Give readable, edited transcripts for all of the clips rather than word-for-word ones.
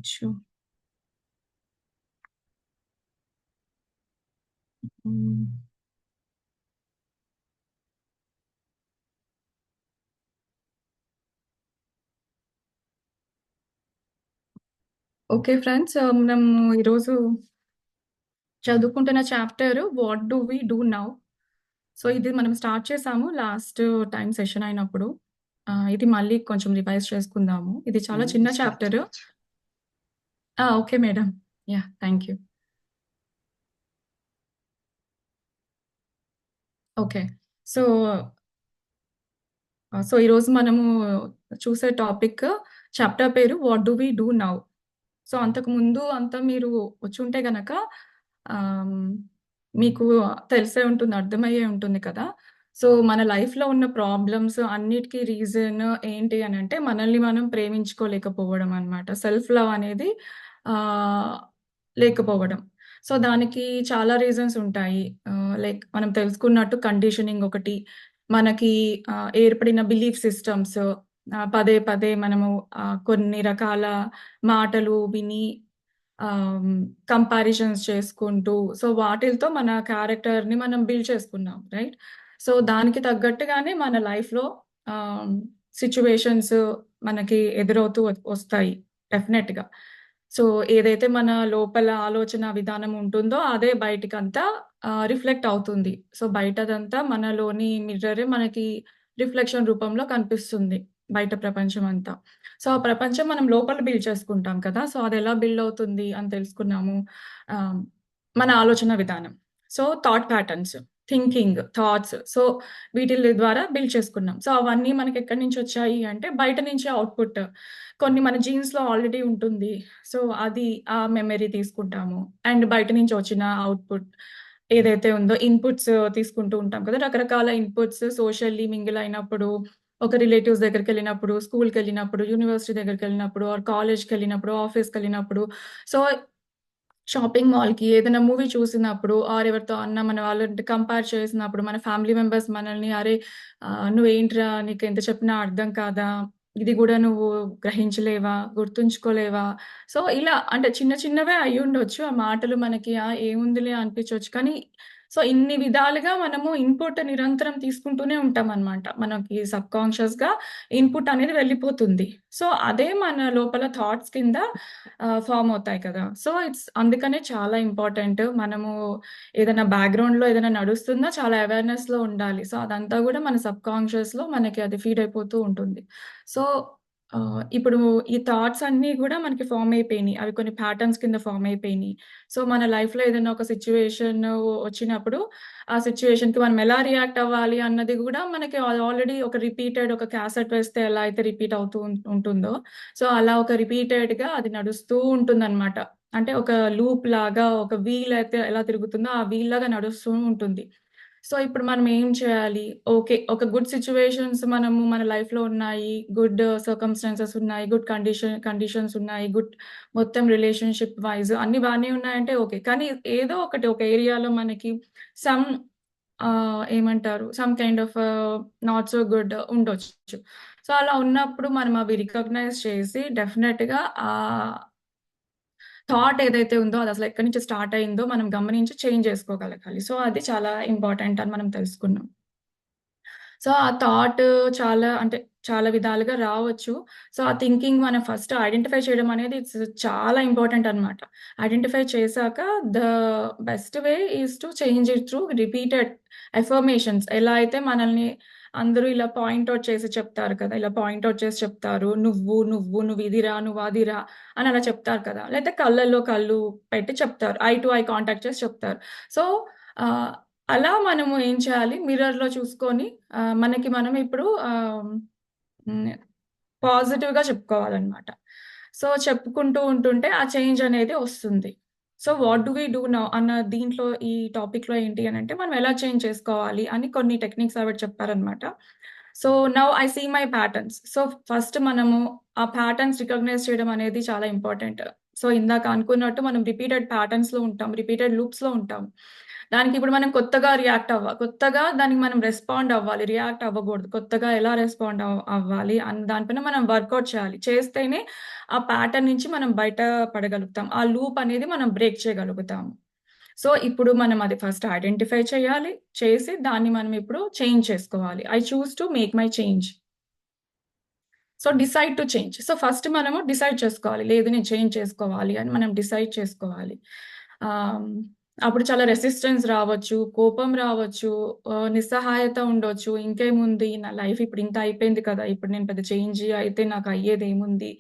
Sure. Hmm. Okay friends. మనము ఈరోజు చదువుకుంటున్న chapter 'what do we do now'. So, ఇది మనం స్టార్ట్ చేసాము లాస్ట్ టైమ్ సెషన్ అయినప్పుడు. ఇది మళ్ళీ కొంచెం రివైజ్ చేసుకుందాము. ఇది చాలా చిన్న స్టార్ట్ చాప్టర్. చేయొచ్చు. Okay madam. Yeah! Thank you. Okay. So, ఈరోజు మనము చూసే టాపిక్ చాప్టర్ పేరు 'what do we do now'. So, అంతకుముందు అంతా మీరు వచ్చుంటే గనక ఆహ్, మీకు తెలిసే ఉంటుంది, అర్థమయ్యే ఉంటుంది కదా! సో, మన లైఫ్‌లో ఉన్న ప్రాబ్లమ్స్ అన్నిటికి రీజన్ ఏంటి అనంటే, మనల్ని మనం ప్రేమించుకోలేకపోవడం అన్నమాట. సెల్ఫ్ లవ్ అనేది ఆహ్, లేకపోవడం. సో, దానికి చాలా రీజన్స్ ఉంటాయి. లైక్ మనం తెలుసుకున్నట్టు కండిషనింగ్ ఒకటి. మనకి ఏర్పడిన బిలీఫ్ సిస్టమ్స్, పదే పదే మనము కొన్ని రకాల మాటలు విని ఆహ్, కంపారిజన్స్ చేసుకుంటూ, సో, వాటిలతో మన క్యారెక్టర్‌ని మనం బిల్డ్ చేసుకున్నాం. రైట్? సో, దానికి తగ్గట్టుగానే మన లైఫ్‌లో ఆహ్, సిట్యుయేషన్స్ మనకి ఎదురవుతూ వస్తాయి డెఫినెట్‌గా. సో, ఏదైతే మన లోపల ఆలోచన విధానం ఉంటుందో అదే బయటికంతా రిఫ్లెక్ట్ అవుతుంది. సో, బయటదంతా మనలోని మిర్రరే మనకి రిఫ్లెక్షన్ రూపంలో కనిపిస్తుంది బయట ప్రపంచమంతా. సో, ఆ ప్రపంచం మనం లోపల బిల్డ్ చేసుకుంటాం కదా! సో, అదెలా బిల్డ్ అవుతుంది అని తెలుసుకున్నాము. ఆహ్, మన ఆలోచన విధానం. So, thought patterns, thinking, thoughts. So, వీటిలి ద్వారా బిల్డ్ చేసుకున్నాం. సో, అవన్నీ మనకెక్కడి నుంచొచ్చాయి అంటే బయట నుంచే ఔట్‌పుట్. కొన్ని మన జీన్స్‌లో ఆల్రెడీ ఉంటుంది. సో, అది ఆ మెమరీ తీసుకుంటాము. అండ్ బయట నుంచి వచ్చిన ఔట్‌పుట్ ఏదైతే ఉందో ఇన్‌పుట్స్ తీసుకుంటూ ఉంటాం కదా! రకరకాల ఇన్‌పుట్స్ సోషల్లీ మింగిల్ అయినప్పుడు, ఒక రిలేటివ్స్ దగ్గరికెళ్ళినప్పుడు, స్కూల్‌కెళ్ళినప్పుడు, యూనివర్సిటీ దగ్గరికెళ్ళినప్పుడు, ఆర్ కాలేజ్‌కెళ్ళినప్పుడు, ఆఫీస్‌కెళ్ళినప్పుడు. సో, షాపింగ్ మాల్‌కి ఏదైనా మూవీ చూసినప్పుడు ఆర్ ఎవరితో అన్నా మన వాళ్ళంటే కంపేర్ చేసినప్పుడు, మన ఫ్యామిలీ మెంబర్స్ మనల్ని "అరే! నువ్వేంట్రా నీకెంత చెప్పినా అర్థం కాదా? ఇది గూడా నువ్వు గ్రహించలేవా? గుర్తుంచుకోలేవా?" సో, ఇలా అంటే చిన్న చిన్నవే అయ్యుండొచ్చు. ఆ మాటలు మనకి ఏముందిలే అనిపించొచ్చు. కానీ సో, ఇన్ని విధాలుగా మనము ఇన్‌పుట్ నిరంతరం తీసుకుంటూనే ఉంటామనమాట. మనకి సబ్‌కాన్షియస్‌గా ఇన్‌పుట్ అనేది వెళ్ళిపోతుంది. సో, అదే మన లోపల థాట్స్ కింద ఫార్మ్ అవుతాయి కదా! సో, అందుకనే చాలా ఇంపార్టెంట్. మనము ఏదైనా బ్యాక్‌గ్రౌండ్‌లో ఏదైనా నడుస్తున్నా చాలా అవేర్‌నెస్‌లో ఉండాలి. సో, అదంతా గూడా మన సబ్‌కాన్షియస్‌లో మనకి అది ఫీడ్ అయిపోతూ ఉంటుంది. సో, ఇప్పుడు ఈ థాట్స్ అన్నీ గూడా మనకి ఫార్మ్ అయిపోయినియి. అవి కొన్ని ప్యాటర్న్స్ కింద ఫార్మ్ అయిపోయినియి. సో, మన లైఫ్‌లో ఏదైనా ఒక సిట్యుయేషన్ వచ్చినప్పుడు, ఆ సిట్యుయేషన్‌కి మనం ఎలా రియాక్ట్ అవ్వాలి అన్నది గూడా మనకి ఆల్రెడీ ఒక రిపీటెడ్ ఒక క్యాసెట్ వేస్తే ఎలా అయితే రిపీట్ అవుతూ ఉంటుందో, సో, అలా ఒక రిపీటెడ్‌గా అది నడుస్తూ ఉంటుందనమాట. అంటే ఒక లూప్ లాగా ఒక వీల్ అయితే ఎలా తిరుగుతుందో, ఆ వీల్ లాగా నడుస్తూ ఉంటుంది. సో, ఇప్పుడు మనం ఏం చేయాలి? ఓకే. ఒక గుడ్ సిట్యుయేషన్స్ మనము మన లైఫ్‌లో ఉన్నాయి. గుడ్ సర్కమ్‌స్టాన్సెస్ ఉన్నాయి. గుడ్ కండిషన్స్ ఉన్నాయి. గుడ్ మొత్తం రిలేషన్‌షిప్ వైస్ అన్నీ బానే ఉన్నాయంటే ఓకే. కానీ ఏదో ఒకటి ఒక ఏరియాలో మనకి సమ్ ఏమంటారు? Some kind of not so good ఉండొచ్చు. సో, అలా ఉన్నప్పుడు మనం అవి రికగ్నైజ్ చేసి డెఫినెట్‌గా థాట్ ఏదైతే ఉందో అదసలు ఎక్కడి నుంచి స్టార్ట్ అయిందో మనం గమనించి చేంజ్ చేసుకోగలగాలి. సో, అది చాలా ఇంపార్టెంట్ అని మనం తెలుసుకున్నాం. సో, ఆ థాట్ చాలా అంటే చాలా విధాలుగా రావచ్చు. సో, ఆ థింకింగ్ మనం ఫస్ట్ ఐడెంటిఫై చేయడం అనేది చాలా ఇంపార్టెంట్ అన్నమాట. ఐడెంటిఫై చేశాక the best way is to change it through repeated affirmations. ఎలా అయితే మనల్ని అందరూ ఇలా పాయింట్ ఔట్ చేసి చెప్తారు కదా! ఇలా పాయింట్ ఔట్ చేసి చెప్తారు. నువ్వు ఇదిరా, నువ్వు అదిరా అని అలా చెప్తారు కదా! లేతే కళ్ళల్లో కళ్ళు పెట్టి చెప్తారు. ఐ టు ఐ కాంటాక్ట్ చేసి చెప్తారు. సో, ఆహ్, అలా మనము ఏం చేయాలి మిర్రర్‌లో చూసుకొని మనకి మనం ఇప్పుడు హ్మ్. పాజిటివ్‌గా చెప్పుకోవాలనమాట. సో, చెప్పుకుంటూ ఉంటుంటే ఆ చేంజ్ అనేది ఒస్తుంది. So, what do we do now అన్న దీంట్లో ఈ టాపిక్‌లో ఏంటి అనంటే మనం ఎలా చేంజ్ చేసుకోవాలి అని కొన్ని టెక్నిక్స్ ఆవిడ చెప్పారనమాట. So, now I see my patterns. So, first మనము ఆ ప్యాటర్న్స్ రికగ్నైజ్ చేయడం అనేది చాలా ఇంపార్టెంట్. సో, ఇందాక అనుకున్నట్టు మనం రిపీటెడ్ ప్యాటర్న్స్‌లో ఉంటాం. రిపీటెడ్ లూప్స్‌లో ఉంటాం. దానికిప్పుడు మనం కొత్తగా దానికి మనం రెస్పాండ్ అవ్వాలి. రియాక్ట్ అవ్వకూడదు. కొత్తగా ఎలా రెస్పాండ్ అవ్వాలి అన్న దానిపైన మనం వర్కౌట్ చేయాలి. చేస్తేనే ఆ ప్యాటర్న్ నుంచి మనం బయట పడగలుగుతాం. ఆ లూప్ అనేది మనం బ్రేక్ చేయగలుగుతాము. సో, ఇప్పుడు మనం అది ఫస్ట్ ఐడెంటిఫై చేయాలి. చేసి దాన్ని మనం ఇప్పుడు చేంజ్ చేసుకోవాలి. I choose to make my change. So, decide to change. So, first మనము డిసైడ్ చేసుకోవాలి. లేదు నేను చేంజ్ చేసుకోవాలి అని మనం డిసైడ్ చేసుకోవాలి. ఆహ్, అప్పుడు చాలా రెసిస్టెన్స్ రావచ్చు, కోపం రావచ్చు, నిస్సహాయత ఉండొచ్చు. ఇంకేముంది నా లైఫ్ ఇప్పుడు ఇంత అయిపోయింది కదా! ఇప్పుడు నేను పెద్ద చేంజ్ అయితే నాకు అయ్యేదేముంది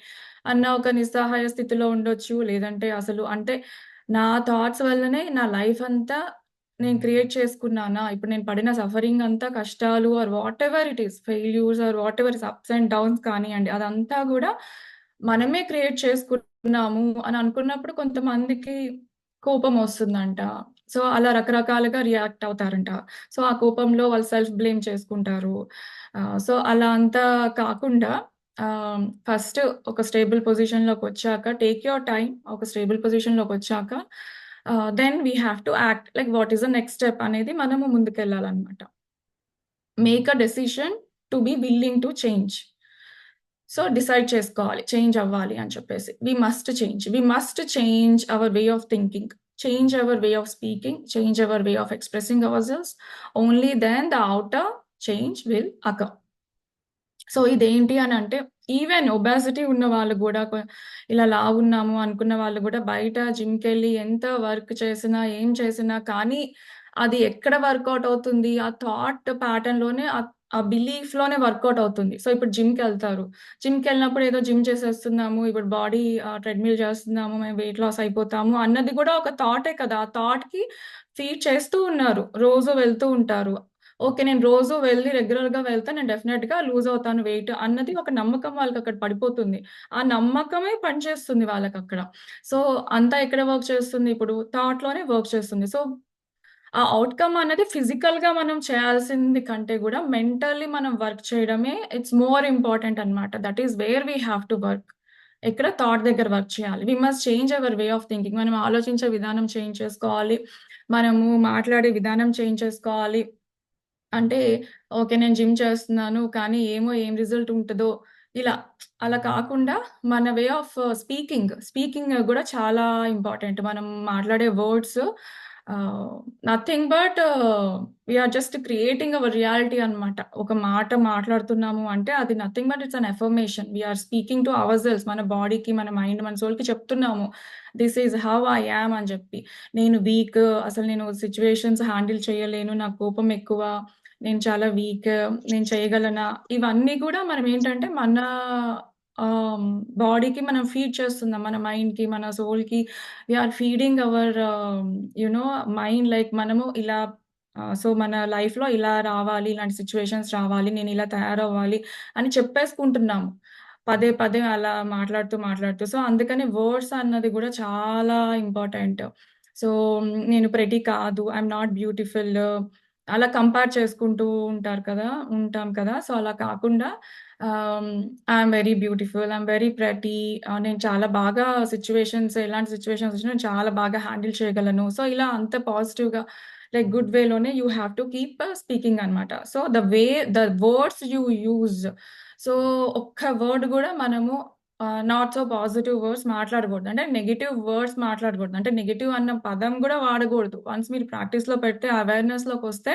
అన్న ఒక నిస్సహాయ స్థితిలో ఉండొచ్చు. లేదంటే అసలు అంటే నా థాట్స్ వల్లనే నా లైఫ్ అంతా నేను క్రియేట్ చేసుకున్నానా? ఇప్పుడు నేను పడిన సఫరింగ్ అంతా కష్టాలు or whatever it is failures or whatever ups and downs కానియండి. అదంతా గూడా మనమే క్రియేట్ చేసుకున్నాము అని అనుకున్నప్పుడు కొంతమందికి కోపమొస్తుందంట. సో, అలా రకరకాలుగా రియాక్ట్ అవుతారంట. సో, ఆ కోపంలో వాళ్ళు సెల్ఫ్ బ్లేమ్ చేసుకుంటారు. సో, అలా అంతా కాకుండా ఫస్ట్ ఒక స్టేబుల్ పొజిషన్‌లోకొచ్చాక టేక్ యూర్ టైమ్. ఒక స్టేబుల్ పొజిషన్‌లోకొచ్చాక then we have to act. Like what is the next step అనేది మనము ముందుకెళ్ళాలనమాట. Make a decision to be willing to change. So, decide చేసుకోవాలి. చేంజ్ అవ్వాలి అని చెప్పేసి. We must change. We must change our way of thinking. Change our way of speaking. Change our way of expressing hour selves. Only then the outer change will occur. So, ఇదేంటి అనంటే even obesity ఉన్న వాళ్ళు గూడా ఇలా లావున్నాము అనుకున్న వాళ్ళు గూడా బయట జిమ్‌కెళ్ళి ఎంత వర్క్ చేసినా, ఏం చేసినా కానీ అది ఎక్కడ వర్కౌట్ అవుతుంది? ఆ థాట్ ప్యాటర్న్‌లోనే ఆ బిలీఫ్‌లోనే వర్కౌట్ అవుతుంది. సో, ఇప్పుడు జిమ్‌కెళ్తారు. జిమ్‌కెళ్ళినప్పుడు ఏదో జిమ్ చేసేస్తున్నాము. ఇప్పుడు బాడీ ట్రెడ్‌మిల్ చేస్తున్నాము. మేము వెయిట్ లాస్ అయిపోతాము అన్నది గూడా ఒక థాటే కదా! ఆ థాట్‌కి ఫీడ్ చేస్తూ ఉన్నారు. రోజు వెళ్తూ ఉంటారు. ఓకే. నేను రోజు వెళ్ళి రెగ్యులర్‌గా వెళ్తే నేను డెఫినెట్‌గా లూజ్ అవుతాను వెయిట్ అన్నది ఒక నమ్మకం వాళ్ళకక్కడ పడిపోతుంది. ఆ నమ్మకమే పనిచేస్తుంది వాళ్ళకక్కడ. సో, అంతా ఎక్కడ వర్క్ చేస్తుంది ఇప్పుడు థాట్‌లోనే వర్క్ చేస్తుంది. సో, ఆ ఔట్‌కమ్ అన్నది ఫిజికల్‌గా మనం చేయాల్సింది కంటే గూడా మెంటల్లీ మనం వర్క్ చేయడమే ఇట్స్ మోర్ ఇంపార్టెంట్ అన్నమాట. That is where we have to work. ఎక్కడ థాట్ దగ్గర వర్క్ చేయాలి. We must change our way of thinking. మనం ఆలోచించే విధానం చేంజ్ చేసుకోవాలి. మనము మాట్లాడే విధానం చేంజ్ చేసుకోవాలి. అంటే ఓకే. నేను జిమ్ చేస్తున్నాను. కానీ ఏం రిజల్ట్ ఉంటదో ఇలా. అలా కాకుండా మన వే ఆఫ్ స్పీకింగ్ గూడా చాలా ఇంపార్టెంట్. మనం మాట్లాడే words ah, nothing but we are just creating our reality అన్నమాట. ఒక మాట మాట్లాడుతున్నాము అంటే అది nothing but it's an affirmation. We are speaking to our selves. మన బాడీకి, మన మైండ్, మన సోల్‌కి చెప్తున్నాము. This is how I am అని జెప్పి. నేను వీక్, అసలు నేను సిట్యుయేషన్స్ హ్యాండిల్ చేయలేను. నాకు కోపం ఎక్కువ. నేను చాలా వీక్. నేను చేయగలనా? ఇవన్నీ గూడా మనమేంటంటే మన బాడీకి మనం ఫీడ్ చేస్తున్నాం. మన మైండ్‌కి, మన సోల్‌కి we are feeding our you know mind like మనము ఇలా సో, మన లైఫ్‌లో ఇలా రావాలి, ఇలాంటి సిట్యుయేషన్స్ రావాలి, నేనిలా తయారవ్వాలి అని చెప్పేసుకుంటున్నాము. పదే అలా మాట్లాడుతూ. సో, అందుకని వర్డ్స్ అన్నది గూడా చాలా ఇంపార్టెంట్. సో, నేను ప్రెటీ కాదు. I'm not beautiful. అలా కంపేర్ చేసుకుంటూ ఉంటాం కదా! సో, అలా కాకుండా ఆహ్, I'm very beautiful. I'm very pretty. నేను చాలా బాగా ఎలాంటి సిట్యుయేషన్స్ వచ్చినా నేను చాలా బాగా హ్యాండిల్ చేయగలను. సో, ఇలా అంత పాజిటివ్‌గా లైక్ గుడ్ వేలోనే you have to keep speaking అనమాట. So, the words you use. So, ఒక్క వర్డ్ గూడా మనము నాట్ సో పాజిటివ్ వర్డ్స్ మాట్లాడకూడదు. అంటే నెగెటివ్ వర్డ్స్ మాట్లాడకూడదు. అంటే నెగెటివ్ అన్న పదం గూడా వాడకూడదు. వన్స్ మీరు ప్రాక్టీస్‌లో పెడితే అవేర్‌నెస్‌లోకొస్తే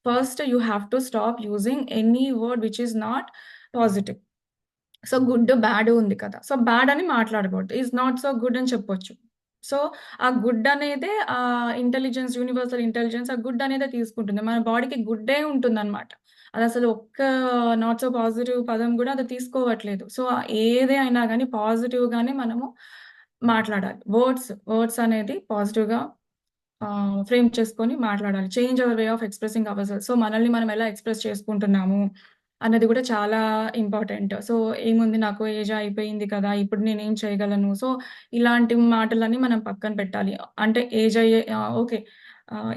first you have to stop using any word which is not positive. So, good, bad ఉంది కదా! సో, బ్యాడ్ అని మాట్లాడకూడదు. ఈస్ నాట్ సో గుడ్ అని చెప్పొచ్చు. సో, ఆ గుడ్ అనేదే యూనివర్సల్ ఇంటెలిజెన్స్ ఆ గుడ్ అనేదే తీసుకుంటుంది. మన బాడీకి గుడ్డే ఉంటుందనమాట. అదసలు ఒక్క నాట్ సో పాజిటివ్ పదం గూడా అది తీసుకోవట్లేదు. సో, ఏదే అయినా గాని పాజిటివ్‌గానే మనము మాట్లాడాలి. వర్డ్స్ అనేది పాజిటివ్‌గా ఫ్రేమ్ చేసుకొని మాట్లాడాలి. Change our way of expressing hour selves. So, మనల్ని మనం ఎలా ఎక్స్‌ప్రెస్ చేసుకుంటున్నాము అన్నది గూడా చాలా ఇంపార్టెంట్. సో, ఏముంది నాకు ఏజ్ అయిపోయింది కదా! ఇప్పుడు నేనేం చేయగలను? సో, ఇలాంటి మాటలన్నీ మనం పక్కన పెట్టాలి. అంటే ఓకే.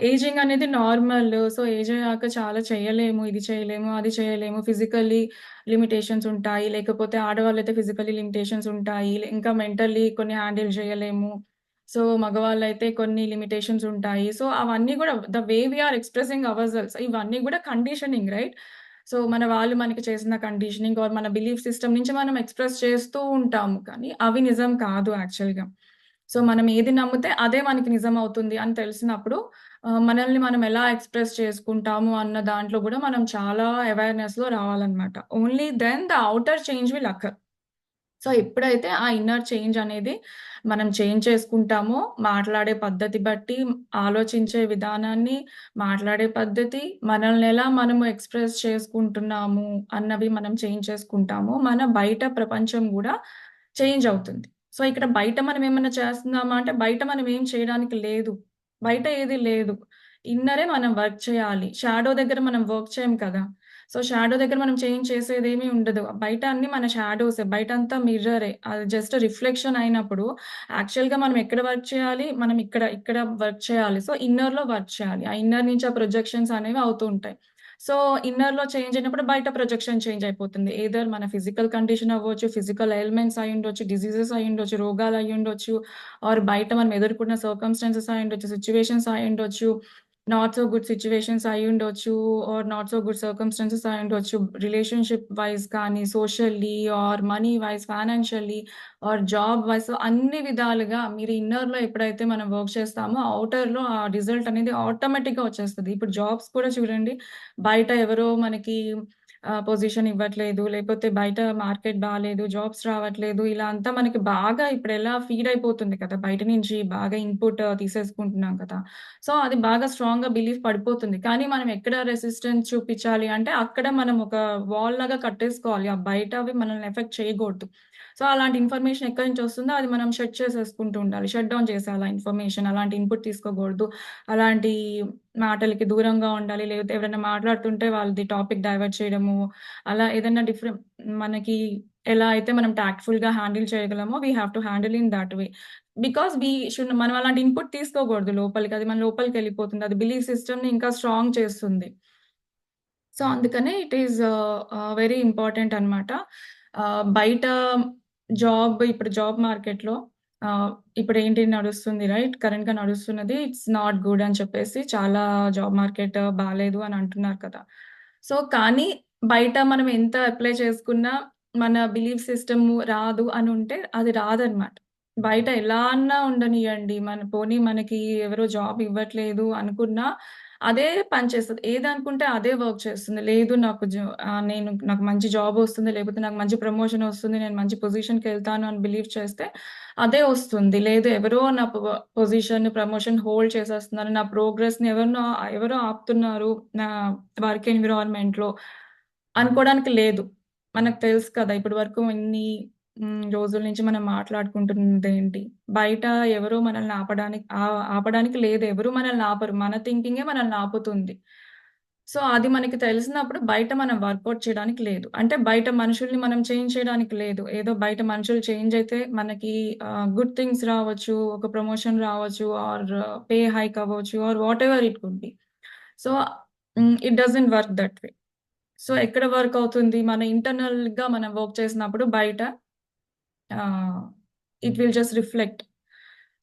ఏజింగ్ అనేది నార్మల్. సో, ఏజ్ అయ్యాక చాలా చేయలేము. ఇది చేయలేము, అది చేయలేము. ఫిజికల్లీ లిమిటేషన్స్ ఉంటాయి. లేకపోతే ఆడవాళ్ళైతే ఫిజికల్లీ లిమిటేషన్స్ ఉంటాయి. ఇంకా మెంటల్లీ కొన్ని హ్యాండిల్ చేయలేము. సో, మగవాళ్ళైతే కొన్ని లిమిటేషన్స్ ఉంటాయి. సో, అవన్నీ గూడా the way we are expressing hour selves ఇవన్నీ గూడా కండిషనింగ్ రైట్? సో, మన వాళ్ళు మనకి చేసిన కండిషనింగ్ ఆర్ మన బిలీఫ్ సిస్టమ్ నుంచి మనం ఎక్స్‌ప్రెస్ చేస్తూ ఉంటాము. కానీ అవి నిజం కాదు యాక్చువల్‌గా. సో, మనం ఏది నమ్మితే అదే మనకి నిజమవుతుంది అని తెలిసినప్పుడు మనల్ని మనం ఎలా ఎక్స్‌ప్రెస్ చేసుకుంటాము అన్న దాంట్లో గూడా మనం చాలా అవేర్‌నెస్‌లో రావాలనమాట. Only then the outer change will occur. So, ఎప్పుడైతే ఆ ఇన్నర్ చేంజ్ అనేది మనం చేంజ్ చేసుకుంటామో, మాట్లాడే పద్ధతి బట్టి, ఆలోచించే విధానాన్ని, మాట్లాడే పద్ధతి, మనల్నెలా మనము ఎక్స్‌ప్రెస్ చేసుకుంటున్నాము అన్నవి మనం చేంజ్ చేసుకుంటామో, మన బయట ప్రపంచం గూడా చేంజ్ అవుతుంది. సో, ఇక్కడ బయట మనం ఏమన్నా చేస్తున్నామా అంటే, బయట మనం ఏం చేయడానికి లేదు. బయట ఏది లేదు. ఇన్నరే మనం వర్క్ చేయాలి. షాడో దగ్గర మనం వర్క్ చేయం కదా! సో, షాడో దగ్గర మనం చేంజ్ చేసేదేమీ ఉండదు. బయట అన్నీ మన షాడోసే. బయటంతా మిర్రరే. అది జస్ట్ రిఫ్లెక్షన్ అయినప్పుడు యాక్చువల్‌గా మనం ఎక్కడ వర్క్ చేయాలి? మనం ఇక్కడ వర్క్ చేయాలి. సో, ఇన్నర్‌లో వర్క్ చేయాలి. ఆ ఇన్నర్ నుంచి ఆ ప్రొజెక్షన్స్ అనేవి అవుతూ ఉంటాయి. సో, ఇన్నర్‌లో చేంజ్ అయినప్పుడు బయట ప్రొజెక్షన్ చేంజ్ అయిపోతుంది. ఎయిదర్ మన ఫిజికల్ కండిషన్ అవ్వచ్చు, ఫిజికల్ ఎయిల్మెంట్స్ అయ్యుండొచ్చు, డిసీజెస్ అయ్యుండొచ్చు, రోగాలు అయ్యుండొచ్చు, ఆర్ బయట మనం ఎదుర్కొన్న సర్కమ్‌స్టాన్సెస్ అయ్యుండొచ్చు, సిట్యుయేషన్స్ అయ్యుండొచ్చు. నాట్ సో గుడ్ సిట్యుయేషన్స్ అయ్యుండొచ్చు or not so good circumstances అయ్యుండొచ్చు. రిలేషన్‌షిప్ వైస్ కానీ, socially or money wise, financially or job wise అన్ని విధాలుగా మీరు ఇన్నర్‌లో ఎప్పుడైతే మనం వర్క్ చేస్తామో, ఔటర్‌లో ఆ రిజల్ట్ అనేది ఆటోమేటిక్‌గా వచ్చేస్తది. ఇప్పుడు జాబ్స్ కూడా చూడండి, బయట ఎవరో మనకి పొజిషన్ ఇవ్వట్లేదు, లేపోతే బయట మార్కెట్ బాలేదు, జాబ్స్ రావట్లేదు, ఇలా అంతా మనకి బాగా ఇప్పుడెలా ఫీడ్ అయిపోతుంది కదా! బయట నుంచి బాగా ఇన్‌పుట్ తీసేసుకుంటున్నాం కదా! సో, అది బాగా స్ట్రాంగ్‌గా బిలీఫ్ పడిపోతుంది. కానీ మనం ఎక్కడ రెసిస్టెన్స్ చూపిచ్చాలి అంటే, అక్కడ మనం ఒక వాల్ లాగా కట్టేసుకోవాలి. ఆ బయటవి మనల్ని ఎఫెక్ట్ చేయకూడదు. సో, అలాంటి ఇన్ఫర్మేషన్ ఎక్కడి నుంచి వస్తుందో అది మనం షట్ చేసేసుకుంటూ ఉండాలి. షట్ డౌన్ చేసేయాలి ఆ ఇన్ఫర్మేషన్. అలాంటి ఇన్‌పుట్ తీసుకోకూడదు. అలాంటి మాటలకి దూరంగా ఉండాలి. లేకపోతే ఎవరైనా మాట్లాడుతుంటే వాళ్ళది టాపిక్ డైవర్ట్ చేయడము, అలా ఏదన్నా మనకి ఎలా అయితే మనం టాక్ట్‌ఫుల్‌గా హ్యాండిల్ చేయగలమో we have to handle in that way. Because మనం అలాంటి ఇన్‌పుట్ తీసుకోకూడదు లోపలికి. అది మన లోపలికెళ్ళిపోతుంది. అది బిలీఫ్ సిస్టమ్‌ని ఇంకా స్ట్రాంగ్ చేస్తుంది. సో, అందుకనే ఇట్ ఈస్ వెరీ ఇంపార్టెంట్ అన్నమాట. బయట ఇప్పుడు జాబ్ మార్కెట్‌లో ఆహ్, ఇప్పుడేంటి నడుస్తుంది రైట్? కరెంట్‌గా నడుస్తున్నది ఇట్స్ నాట్ గుడ్ అని చెప్పేసి చాలా జాబ్ మార్కెట్ బాలేదు అని అంటున్నారు కదా! సో, కానీ బయట మనం ఎంత అప్లై చేసుకున్నా మన బిలీఫ్ సిస్టమ్ రాదు అనుంటే అది రాదన్నమాట. బయట ఎలా అన్నా ఉండనియండి. పోనీ మనకి ఎవరో జాబ్ ఇవ్వట్లేదు అనుకున్నా అదే పనిచేస్తది. ఏదనుకుంటే అదే వర్క్ చేస్తుంది. లేదు నాకు మంచి జాబొస్తుంది, లేకపోతే నాకు మంచి ప్రమోషనొస్తుంది, నేను మంచి పొజిషన్‌కెళ్తాను అని బిలీవ్ చేస్తే అదే వస్తుంది. లేదు ఎవరో నా పొజిషన్, ప్రమోషన్ హోల్డ్ చేసేస్తున్నారు. నా ప్రోగ్రెస్‌ని ఎవరో ఆపుతున్నారు నా వర్క్ ఎన్విరాన్మెంట్‌లో అనుకోవడానికి లేదు. మనకు తెలుసు కదా! ఇప్పటి వరకు రోజుల నుంచి మనం మాట్లాడుకుంటున్నదేంటి? బయట ఎవరో మనల్ని ఆపడానికి లేదు. ఎవరు మనల్ని ఆపరు. మన థింకింగే మనల్ని ఆపుతుంది. సో, అది మనకి తెలిసినప్పుడు బయట మనం వర్కౌట్ చేయడానికి లేదు. అంటే బయట మనుషుల్ని మనం చేంజ్ చేయడానికి లేదు. ఏదో బయట మనుషులు చేంజ్ అయితే మనకి గుడ్ థింగ్స్ రావచ్చు. ఒక ప్రమోషన్ రావచ్చు ఆర్ పే హైక్ అవ్వచ్చు or whatever it could be. So, it doesn't work that way. So, ఎక్కడ వర్క్ అవుతుంది? మన ఇంటర్నల్‌గా మనం వర్క్ చేసినప్పుడు బయట ah, it will just reflect.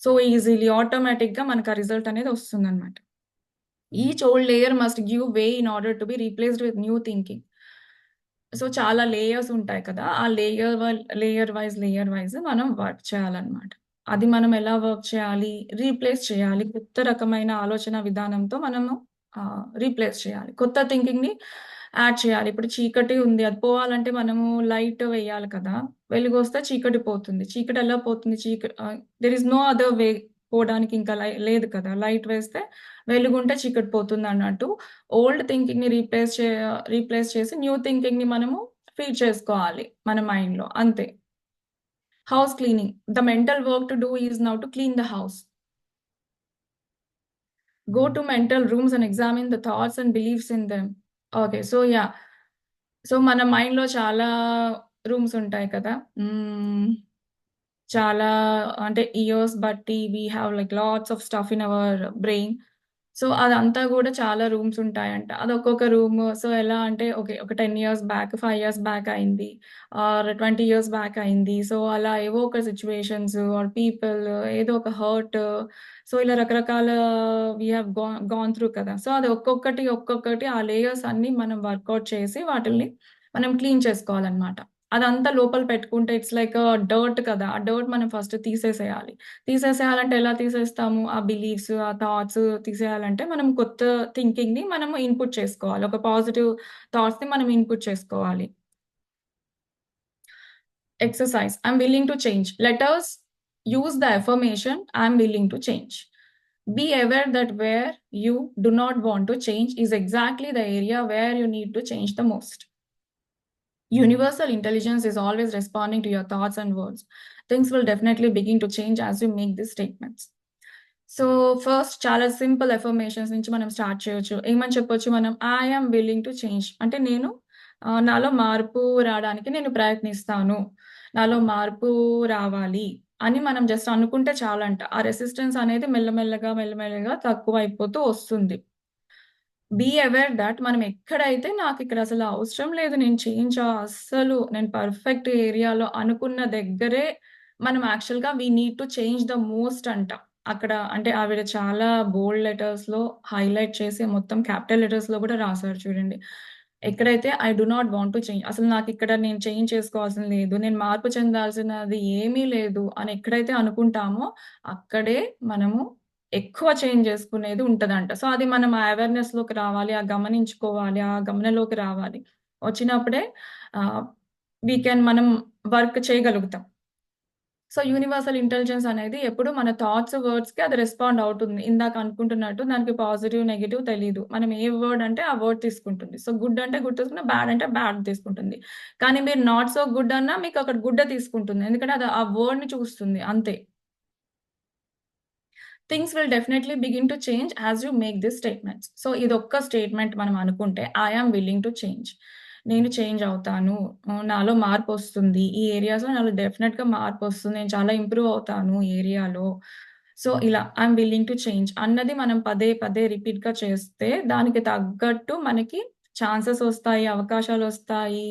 So, easily ఆటోమేటిక్‌గా మనకు ఆ రిజల్ట్ అనేది వస్తుందన్నమాట. Each old layer must give way in order to be replaced with new thinking. So, చాలా లేయర్స్ ఉంటాయి కదా! ఆ లేయర్ వైస్ మనం వర్క్ చేయాలన్నమాట. అది మనం ఎలా వర్క్ చేయాలి? రీప్లేస్ చేయాలి. కొత్త రకమైన ఆలోచన విధానంతో మనము రీప్లేస్ చేయాలి. కొత్త థింకింగ్‌ని యాడ్ చేయాలి. ఇప్పుడు చీకటి ఉంది. అది పోవాలంటే మనము లైట్ వేయాలి కదా! వెలుగొస్తే చీకటి పోతుంది. చీకటి ఎలా పోతుంది? There is no other way పోవడానికి ఇంకా లేదు కదా! లైట్ వేస్తే వెలుగుంటే చీకటి పోతుందన్నట్టు ఓల్డ్ థింకింగ్‌ని రీప్లేస్ చేసి న్యూ థింకింగ్‌ని మనము ఫీడ్ చేసుకోవాలి మన మైండ్‌లో అంతే. House cleaning. The mental work to do is now to clean the house. Go to mental rooms and examine the thoughts and beliefs in them. Okay. So, yeah! So, మన మైండ్‌లో చాలా rooms ఉంటాయి కదా! చాలా అంటే ఇయర్స్ బట్టి we have like lots of stuff in our brain. So, అదంతా గూడా చాలా రూమ్స్ ఉంటాయంట. అది ఒక్కొక్క రూమ్. సో, ఎలా అంటే ఓకే. ఒక 10 ఇయర్స్ బ్యాక్, 5 ఇయర్స్ బ్యాక్ అయింది. ఆర్ 20 ఇయర్స్ బ్యాక్ అయింది. సో, అలా ఏవో ఒక సిట్యుయేషన్స్ ఆర్ పీపుల్ ఏదో ఒక హర్ట్. సో, ఇలా రకరకాల వి హావ్ గాన్ త్రూ కదా! సో, అది ఒక్కొక్కటి ఆ లేయర్స్ అన్నీ మనం వర్కౌట్ చేసి వాటిల్ని మనం క్లీన్ చేసుకోవాలనమాట. అదంతా లోపల పెట్టుకుంటే ఇట్స్ లైక్ డర్ట్ కదా! ఆ డర్ట్ మనం ఫస్ట్ తీసేసేయాలి. తీసేసేయాలంటే ఎలా తీసేస్తాము? ఆ బిలీఫ్స్, ఆ థాట్స్ తీసేయాలంటే మనం కొత్త థింకింగ్‌ని మనము ఇన్‌పుట్ చేసుకోవాలి. ఒక పాజిటివ్ థాట్స్‌ని మనం ఇన్‌పుట్ చేసుకోవాలి. Exercise. I'm willing to change. Let us use the affirmation I'm willing to change. Be aware that where you do not want to change is exactly the area where you need to change the most. Universal intelligence is always responding to your thoughts and words. Things will definitely begin to change as you make these statements. So, first చాలా simple affirmations నుంచి మనం start చేయొచ్చు. ఏమని చెప్పొచ్చు మనం? I am willing to change. అంటే నేను నాలో మార్పు రాడానికి నేను ప్రయత్నిస్తాను. నాలో మార్పు రావాలి అని మనం జస్ట్ అనుకుంటే చాలంట. ఆ రెసిస్టెన్స్ అనేది మెల్లమెల్లగా తక్కువైపోతూ వస్తుంది. బీ అవేర్ థట్ మనం ఎక్కడైతే నాకిక్కడ అసలు అవసరం లేదు. నేను అస్సలు నేను పర్ఫెక్ట్ ఏరియాలో అనుకున్న దగ్గరే మనం యాక్చువల్‌గా we need to change the most అంట. అక్కడ అంటే ఆవిడ చాలా బోల్డ్ లెటర్స్‌లో హైలైట్ చేసి మొత్తం క్యాపిటల్ లెటర్స్‌లో గూడా రాసారు చూడండి. ఎక్కడైతే I do not want to change అసలు నాకిక్కడ నేను చేంజ్ చేసుకోవాల్సింది లేదు. నేను మార్పు చెందాల్సినది ఏమీ లేదు అని ఎక్కడైతే అనుకుంటామో అక్కడే మనము ఎక్కువ చేంజ్ జేసుకునేది ఉంటదంట. సో, అది మనం ఆ అవేర్‌నెస్‌లోకి రావాలి. గమనించుకోవాలి. ఆ గమనంలోకి రావాలి. వచ్చినప్పుడే ఆహ్, మనం వర్క్ చేయగలుగుతాం. సో, యూనివర్సల్ ఇంటెలిజెన్స్ అనేది ఎప్పుడు మన థాట్స్, వర్డ్స్‌కి అది రెస్పాండ్ అవుతుంది. ఇందాక అనుకుంటున్నట్టు దానికి పాజిటివ్, నెగెటివ్ తెలీదు. మనం ఏ వర్డ్ అంటే ఆ వర్డ్ తీసుకుంటుంది. సో, గుడ్ అంటే గుడ్ తీసుకున్న, బ్యాడ్ అంటే బ్యాడ్ తీసుకుంటుంది. కానీ మీరు నాట్ సో గుడ్ అన్నా మీకు అక్కడ గుడ్డే తీసుకుంటుంది. ఎందుకంటే అది ఆ వర్డ్‌ని చూస్తుంది అంతే. Things will definitely begin to change as you make these statements. So, ఇదొక్క స్టేట్మెంట్ మనం అనుకుంటే I am willing to change. నేను చేంజ్ అవుతాను. నాలో మార్పొస్తుంది. ఈ ఏరియాస్‌లో నాలో డెఫినెట్‌గా మార్పొస్తుంది. నేను చాలా ఇంప్రూవ్ అవుతాను ఈ ఏరియాలో. సో, ఇలా ఐయామ్ విల్లింగ్ టు చేంజ్ అన్నది మనం పదే పదే రిపీట్‌గా చేస్తే దానికి తగ్గట్టు మనకి ఛాన్సెస్ ఒస్తాయి, అవకాశాలొస్తాయి,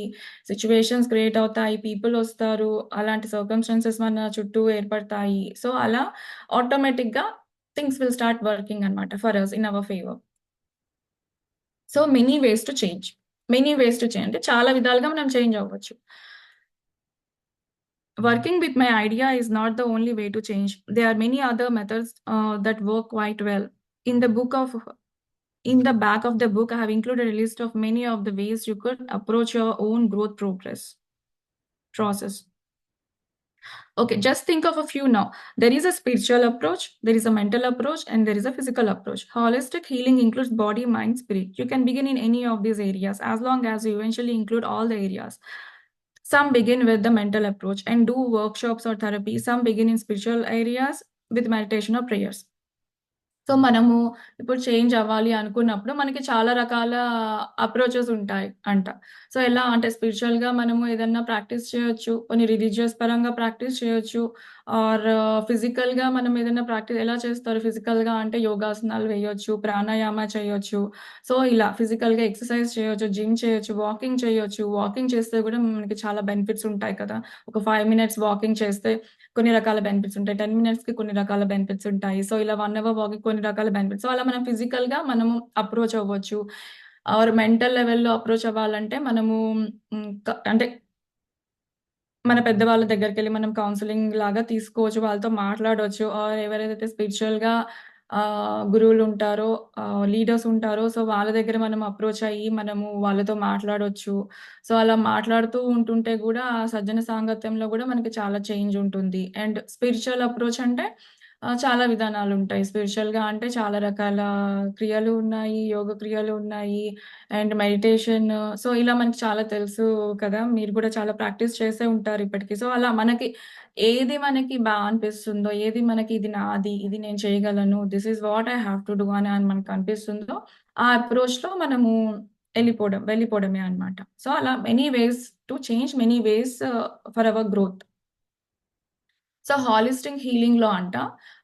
సిట్యుయేషన్స్ క్రియేట్ అవుతాయి, పీపుల్ ఒస్తారు. అలాంటి సర్కమ్‌స్టాన్సెస్ మన చుట్టూ ఏర్పడతాయి. సో, అలా ఆటోమేటిక్‌గా థింగ్స్ విల్ స్టార్ట్ వర్కింగ్ అన్నమాట for us in our favour. So, many ways to change. Many ways to change అంటే చాలా విధాలుగా మనం చేంజ్ అవ్వచ్చు. Working with my idea is not the only way to change. There are many other methods that work quite well. In the book of in the back of the book, I have included a list of many of the ways you could approach your own growth process. Okay, just think of a few now. There is a spiritual approach, there is a mental approach, and there is a physical approach. Holistic healing includes body, mind, spirit. You can begin in any of these areas as long as you eventually include all the areas. Some begin with the mental approach and do workshops or therapy. Some begin in spiritual areas with meditation or prayers. So, మనము ఇప్పుడు change అవ్వాలి అనుకున్నప్పుడు మనకి చాలా రకాల approaches ఉంటాయి అంట. So, ఎలా అంటే స్పిరిచువల్‌గా మనము ఏదన్నా ప్రాక్టీస్ చేయొచ్చు. కొన్ని రిలీజియస్ పరంగా ప్రాక్టీస్ చేయొచ్చు. ఆర్ ఫిజికల్‌గా మనం ఏదైనా ఎలా చేస్తారు ఫిజికల్‌గా అంటే యోగాసనాలు వేయొచ్చు, ప్రాణాయామ చేయొచ్చు. సో, ఇలా ఫిజికల్‌గా ఎక్సర్‌సైజ్ చేయొచ్చు, జిమ్ చేయొచ్చు, వాకింగ్ చేయొచ్చు. వాకింగ్ చేస్తే గూడా మనకి చాలా బెనిఫిట్స్ ఉంటాయి కదా! ఒక 5 మినిట్స్ వాకింగ్ చేస్తే కొన్ని రకాల బెనిఫిట్స్ ఉంటాయి. 10 మినిట్స్‌కి కొన్ని రకాల బెనిఫిట్స్ ఉంటాయి. సో, ఇలా 1 అవర్ వాకింగ్ కొన్ని రకాల బెనిఫిట్స్. సో, అలా మనం ఫిజికల్‌గా మనము అప్రోచ్ అవ్వచ్చు. ఆర్ మెంటల్ లెవెల్‌లో అప్రోచ్ అవ్వాలంటే మనము అంటే మన పెద్దవాళ్ళ దగ్గరికెళ్ళి మనం కౌన్సెలింగ్ లాగా తీసుకోవచ్చు. వాళ్ళతో మాట్లాడొచ్చు. ఆర్ ఎవరైతే స్పిరిచువల్‌గా గురువులుంటారో, లీడర్స్ ఉంటారో, సో, వాళ్ళ దగ్గర మనం అప్రోచ్ అయ్యి మనము వాళ్ళతో మాట్లాడొచ్చు. సో, అలా మాట్లాడుతూ ఉంటుంటే గూడా ఆ సజ్జన సాంగత్యంలో గూడా మనకి చాలా చేంజ్ ఉంటుంది. అండ్ స్పిరిచువల్ అప్రోచ్ అంటే చాలా విధానాలుంటాయి. స్పిరిచువల్‌గా అంటే చాలా రకాల క్రియలు ఉన్నాయి, యోగ క్రియలు ఉన్నాయి. And meditation. సో, ఇలా మనకి చాలా తెలుసు కదా! మీరు కూడా చాలా ప్రాక్టీస్ చేసే ఉంటారు ఇప్పటికి. సో, అలా మనకి ఏది మనకి అనిపిస్తుందో, ఏది మనకి ఇది నాది, ఇది నేను చేయగలను, this is what I have to do అని మనకు అనిపిస్తుందో, ఆ అప్రోచ్‌లో మనము వెళ్ళిపోవడమే అన్నమాట. సో, అలా many ways to change, many ways for our growth. So, holistic హీలింగ్‌లో అంట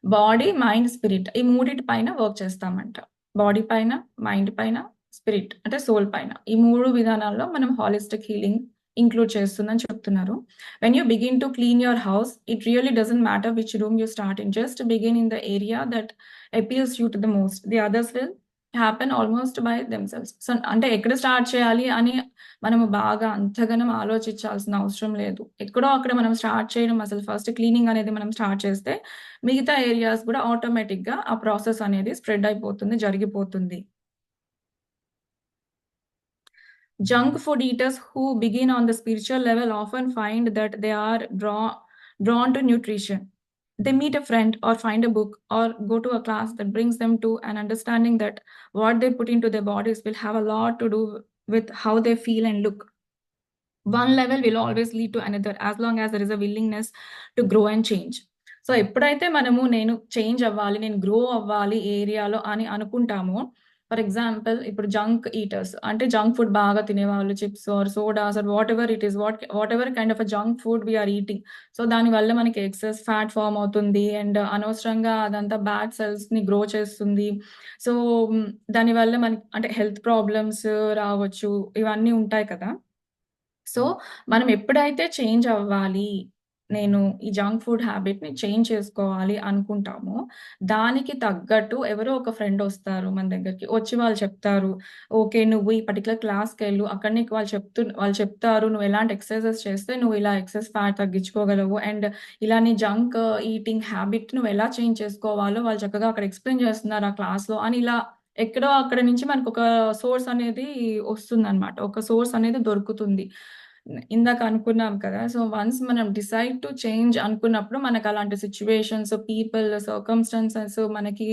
బాడీ, మైండ్, స్పిరిట్ ఈ మూడిటి పైన వర్క్ చేస్తామంట. బాడీ పైన, మైండ్ పైన, స్పిరిట్ అంటే సోల్ పైన. ఈ 3 విధానాల్లో మనం హాలిస్టిక్ హీలింగ్ ఇంక్లూడ్ చేస్తుందని చెప్తున్నారు. When you begin to clean your house, it really doesn't matter which room you start in. Just begin in the area that appeals you to the most. The others will happen almost by themselves. So అంటే ఎక్కడ start చేయాలి అని మనము బాగా అంతగనం ఆలోచించాల్సిన అవసరం లేదు. ఎక్కడో అక్కడ మనం స్టార్ట్ చేయడం, అసలు ఫస్ట్ క్లీనింగ్ అనేది మనం స్టార్ట్ చేస్తే మిగతా ఏరియాస్ కూడా ఆటోమేటిక్‌గా ఆ ప్రాసెస్ అనేది స్ప్రెడ్ అయిపోతుంది, జరిగిపోతుంది. Junk food eaters who begin on the spiritual level often find that they are drawn to nutrition. They meet a friend or find a book or go to a class that brings them to an understanding that what they put into their bodies will have a lot to do with how they feel and look. One level will always lead to another as long as there is a willingness to grow and change. So ఎప్పుడైతే మనము నేను change అవ్వాలి, నేను grow అవ్వాలి ఏ ఏరియాలో అని అనుకుంటామో, for example ఇప్పుడు జంక్ ఈటర్స్ అంటే జంక్ ఫుడ్ బాగా తినేవాళ్ళు, chips or sodas or whatever it is, whatever kind of a junk food we are eating. So దానివల్ల మనకి ఎక్సెస్ ఫ్యాట్ ఫామ్ అవుతుంది అండ్ అనవసరంగా అదంతా బ్యాడ్ సెల్స్ని గ్రో చేస్తుంది. సో దానివల్ల మనకి అంటే హెల్త్ ప్రాబ్లమ్స్ రావచ్చు, ఇవన్నీ ఉంటాయి కదా. సో, మనం ఎప్పుడైతే చేంజ్ అవ్వాలి, నేను ఈ జంక్ ఫుడ్ హ్యాబిట్‌ని చేంజ్ చేసుకోవాలి అనుకుంటామో, దానికి తగ్గట్టు ఎవరో ఒక ఫ్రెండొస్తారు మన దగ్గరికి. వచ్చి వాళ్ళు చెప్తారు, "ఓకే. నువ్వు ఈ పర్టిక్యులర్ క్లాస్‌కెళ్ళు. అక్కడ నీకు వాళ్ళు చెప్తారు. నువ్వు ఎలాంటి ఎక్సర్‌సైజెస్ చేస్తే నువ్వు ఇలా ఎక్సెస్ ఫ్యాట్ తగ్గించుకోగలవు. అండ్ ఇలా నీ జంక్ ఈటింగ్ హ్యాబిట్ నువ్వు ఎలా చేంజ్ చేసుకోవాలో వాళ్ళు చక్కగా అక్కడ ఎక్స్‌ప్లెయిన్ చేస్తున్నారు ఆ క్లాస్‌లో" అని ఇలా ఎక్కడో అక్కడి నుంచి మనకొక సోర్స్ అనేది వస్తుందనమాట. ఒక సోర్స్ అనేది దొరుకుతుంది. ఇందాక అనుకున్నాం కదా! సో, వన్స్ మనం డిసైడ్ టు చేంజ్ అనుకున్నప్పుడు మనకలాంటి సిట్యుయేషన్స్, పీపుల్, సర్కమ్‌స్టాన్సెస్ మనకి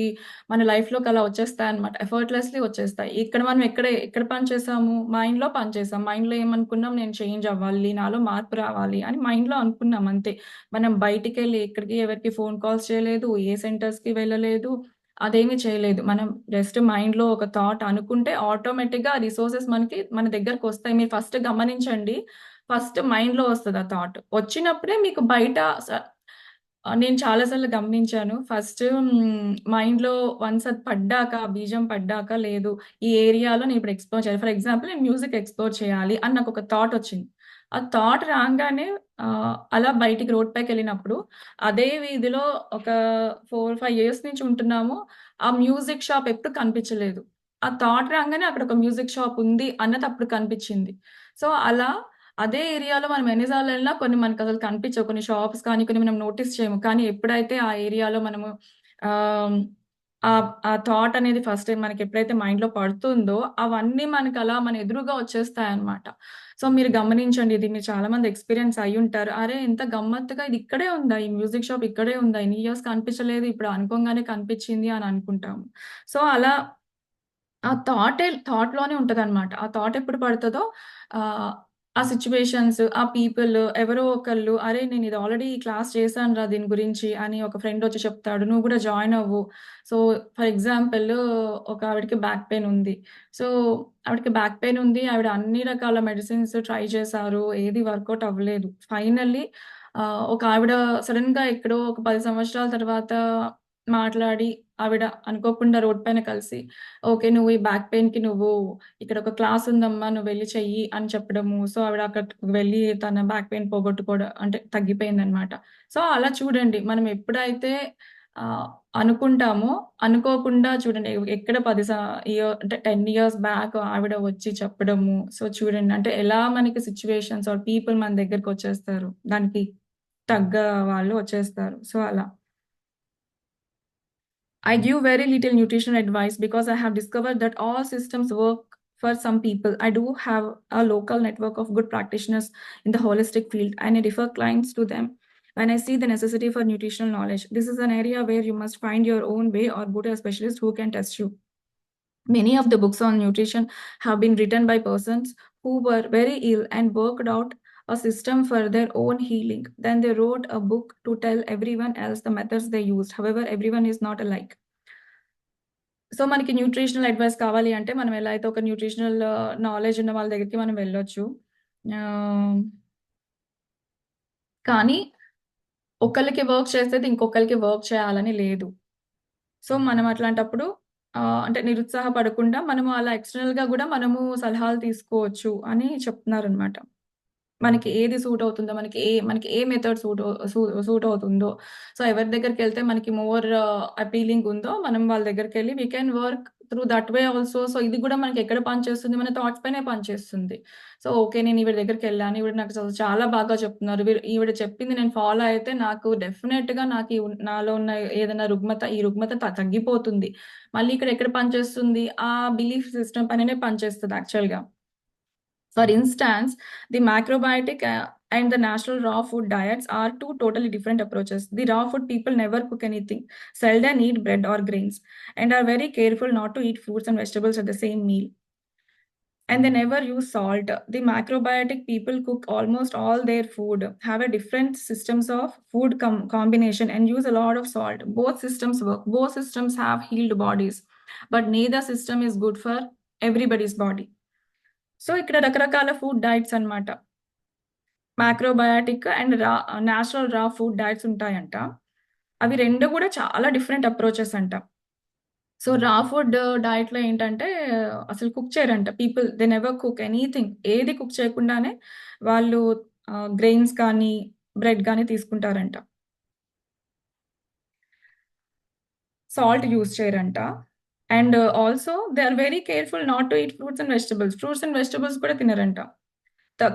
మన లైఫ్‌లోకి అలా వచ్చేస్తాయన్నమాట. ఎఫర్ట్‌లెస్‌లీ వచ్చేస్తాయి. ఇక్కడ మనం ఎక్కడ పని చేసాము? మైండ్‌లో పని చేసాం. మైండ్‌లో ఏమనుకున్నాం? నేను చేంజ్ అవ్వాలి, నాలో మార్పు రావాలి అని మైండ్‌లో అనుకున్నాం అంతే. మనం బయటికెళ్ళి ఎక్కడికి ఎవరికీ ఫోన్ కాల్స్ చేయలేదు, ఏ సెంటర్స్‌కి వెళ్ళలేదు, అదేమీ చేయలేదు. మనం జస్ట్ మైండ్‌లో ఒక థాట్ అనుకుంటే ఆటోమేటిక్‌గా ఆ రిసోర్సెస్ మనకి మన దగ్గరకొస్తాయి. మీరు ఫస్ట్ గమనించండి. ఫస్ట్ మైండ్‌లో వస్తది ఆ థాట్. వచ్చినప్పుడే మీకు బయట నేను చాలా సార్లు గమనించాను. ఫస్ట్ మైండ్‌లో వన్స్ అది పడ్డాక, ఆ బీజం పడ్డాక లేదు ఈ ఏరియాలో నేను ఇప్పుడు ఎక్స్‌ప్లోర్ చేయాలి. ఫర్ ఎగ్జాంపుల్ నేను మ్యూజిక్ ఎక్స్‌ప్లోర్ చేయాలి అని నాకొక థాట్ వచ్చింది. ఆ థాట్ రాంగానే అలా బయటికి రోడ్ పైకెళ్ళినప్పుడు అదే వీధిలో ఒక 4, 5 ఇయర్స్ నుంచి ఉంటున్నాము. ఆ మ్యూజిక్ షాప్ ఎప్పుడు కనిపించలేదు. ఆ థాట్ రాంగానే అక్కడ ఒక మ్యూజిక్ షాప్ ఉంది అన్నది అప్పుడు కనిపించింది. సో, అలా అదే ఏరియాలో మనం ఎన్ని సార్లెళ్ళినా కొన్ని మనకసలు కనిపించవు. కొన్ని షాప్స్ కానీ, కొన్ని మనం నోటీస్ చేయము. కానీ ఎప్పుడైతే ఆ ఏరియాలో మనము ఆహ్, ఆ థాట్ అనేది ఫస్ట్ టైమ్ మనకెప్పుడైతే మైండ్‌లో పడుతుందో, అవన్నీ మనకలా మన ఎదురుగా వచ్చేస్తాయన్నమాట. సో, మీరు గమనించండి. ఇది మీరు చాలా మంది ఎక్స్‌పీరియన్స్ అయ్యుంటారు. అరే! ఇంత గమ్మత్తుగా ఇది ఇక్కడే ఉందా? ఈ మ్యూజిక్ షాప్ ఇక్కడే ఉందా? ఇన్ని ఇయర్స్ కనిపించలేదు. ఇప్పుడు అనుకోంగానే కనిపించింది అని అనుకుంటాము. సో, అలా ఆ థాట్‌లోనే ఉంటదనమాట. ఆ థాట్ ఎప్పుడు పడతదో ఆహ్, ఆ సిట్యుయేషన్స్, ఆ పీపుల్ ఎవరో ఒకళ్ళు "అరే! నేనిది ఆల్రెడీ క్లాస్ చేశానురా దీని గురించి" అని ఒక ఫ్రెండొచ్చి చెప్తాడు. "నువ్వు గూడా జాయిన్ అవ్వు." సో, ఫర్ ఎగ్జాంపుల్ ఒక ఆవిడకి బ్యాక్ పెయిన్ ఉంది. సో, ఆవిడకి బ్యాక్ పెయిన్ ఉంది. ఆవిడ అన్ని రకాల మెడిసిన్స్ ట్రై చేశారు. ఏది వర్కౌట్ అవ్వలేదు. ఫైనల్లీ ఒక ఆవిడ సడెన్‌గా ఎక్కడో ఒక 10 సంవత్సరాల తర్వాత మాట్లాడి ఆవిడ అనుకోకుండా రోడ్ పైన కలిసి ఓకే. నువ్వు ఈ బ్యాక్ పెయిన్‌కి నువ్వు ఇక్కడ ఒక క్లాస్ ఉందమ్మా నువ్వెళ్లి చెయ్యి అని చెప్పడము. సో, ఆవిడ అక్కడికి వెళ్లి తన బ్యాక్ పెయిన్ పోగొట్టుకోవడం అంటే తగ్గిపోయిందనమాట. సో, అలా చూడండి మనం ఎప్పుడైతే ఆహ్, అనుకుంటామో అనుకోకుండా చూడండి ఎక్కడ 10 అంటే 10 ఇయర్స్ బ్యాక్ ఆవిడ వచ్చి చెప్పడము. సో, చూడండి అంటే ఎలా మనకి సిట్యుయేషన్స్ ఆర్ పీపుల్ మన దగ్గరకొచ్చేస్తారు. దానికి తగ్గ వాళ్ళు వచ్చేస్తారు. సో, అలా. I give very little nutritional advice because I have discovered that all systems work for some people. I do have a local network of good practitioners in the holistic field and I refer clients to them when I see the necessity for nutritional knowledge. This is an area where you must find your own way or go to a specialist who can test you. Many of the books on nutrition have been written by persons who were very ill and worked out a system for their own healing. Then they wrote a book to tell everyone else the methods they used. However, everyone is not alike. So, మనకి nutritional advice కావాలి అంటే, మనం ఎలా అయితే ఒక nutritional knowledge ఉన్న వాళ్ళ దగ్గరికి మనం వెళ్ళొచ్చు. ఆహ్, కానీ ఒకళ్ళకి వర్క్ చేసేది ఇంకొకళ్ళకి వర్క్ చేయాలని లేదు. సో, మనం అట్లాంటప్పుడు అంటే నిరుత్సాహపడకుండా మనము అలా ఎక్స్‌టర్నల్‌గా గూడా మనము సలహాలు తీసుకోవచ్చు అని చెప్తున్నారనమాట. మనకి ఏది సూట్ అవుతుందో, మనకి ఏ మెథడ్ సూట్ అవుతుందో, సో, ఎవరి దగ్గరికెళ్తే మనకి మోర్ అపీలింగ్ ఉందో, మనం వాళ్ళ దగ్గరికెళ్ళి we can work through that way also. So, ఇది గూడా మనకెక్కడ పనిచేస్తుంది, మన థాట్స్ పైనే పనిచేస్తుంది. So, okay. నేను ఈవిడ దగ్గరికెళ్ళాను. ఈవిడ నాకు చాలా బాగా చెప్తున్నారు. ఈవిడ చెప్పింది నేను ఫాలో అయితే నాకు డెఫినెట్‌గా నాకు నాలో ఉన్న ఏదైనా ఈ రుగ్మత తగ్గిపోతుంది. మళ్ళీ ఇక్కడ ఎక్కడ పనిచేస్తుంది, ఆ బిలీఫ్ సిస్టమ్ పైననే పనిచేస్తది యాక్చువల్‌గా. For instance, the macrobiotic and the natural raw food diets are two totally different approaches. The raw food people never cook anything, seldom eat bread or grains, and are very careful not to eat fruits and vegetables at the same meal. And they never use salt. The macrobiotic people cook almost all their food, have a different systems of food combination, and use a lot of salt. Both systems work. Both systems have healed bodies, but neither system is good for everybody's body. So, ఇక్కడ రకరకాల food diets అన్నమాట. Macrobiotic and natural raw food diets ఉంటాయంట. అవి 2 గూడా చాలా different approaches అంట. So, raw food డైట్‌లో ఏంటంటే అసలు కుక్ చేయరంట. They never cook anything. ఏది కుక్ చేయకుండానే వాళ్ళు గ్రెయిన్స్ కానీ, బ్రెడ్ గానీ తీసుకుంటారంట. సాల్ట్ యూజ్ చేయరంట. And also they are very careful not to eat fruits and vegetables. Fruits and vegetables కూడా తినరంట.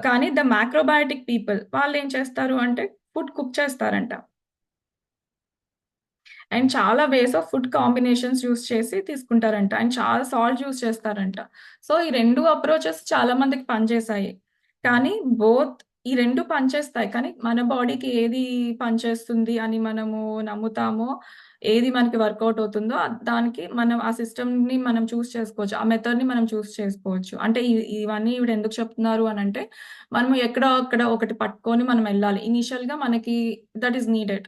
కానీ ద మాక్రోబయాటిక్ పీపుల్ వాళ్ళేం చేస్తారు అంటే ఫుడ్ కుక్ చేస్తారంట. అండ్ చాలా ways of food combinations use చేసి తీసుకుంటారంట. అండ్ చాలా సాల్ట్ యూజ్ చేస్తారంట. సో, ఈ 2 అప్రోచెస్ చాలా మందికి పనిచేశాయి. కానీ ఈ 2 పనిచేస్తాయి. కానీ మన బాడీకి ఏది పనిచేస్తుంది అని మనము నమ్ముతామో, ఏది మనకి వర్కౌట్ అవుతుందో దానికి మనం ఆ సిస్టమ్‌ని మనం చేసుకోవచ్చు. ఆ మెథడ్‌ని మనం చేసుకోవచ్చు. అంటే ఇవన్నీ ఈవిడ ఎందుకు చెప్తున్నారు అనంటే, మనము ఎక్కడో అక్కడ ఒకటి పట్టుకొని మనం ఎళ్ళాలి. ఇనీషియల్‌గా మనకి దట్ ఈస్ నీడెడ్.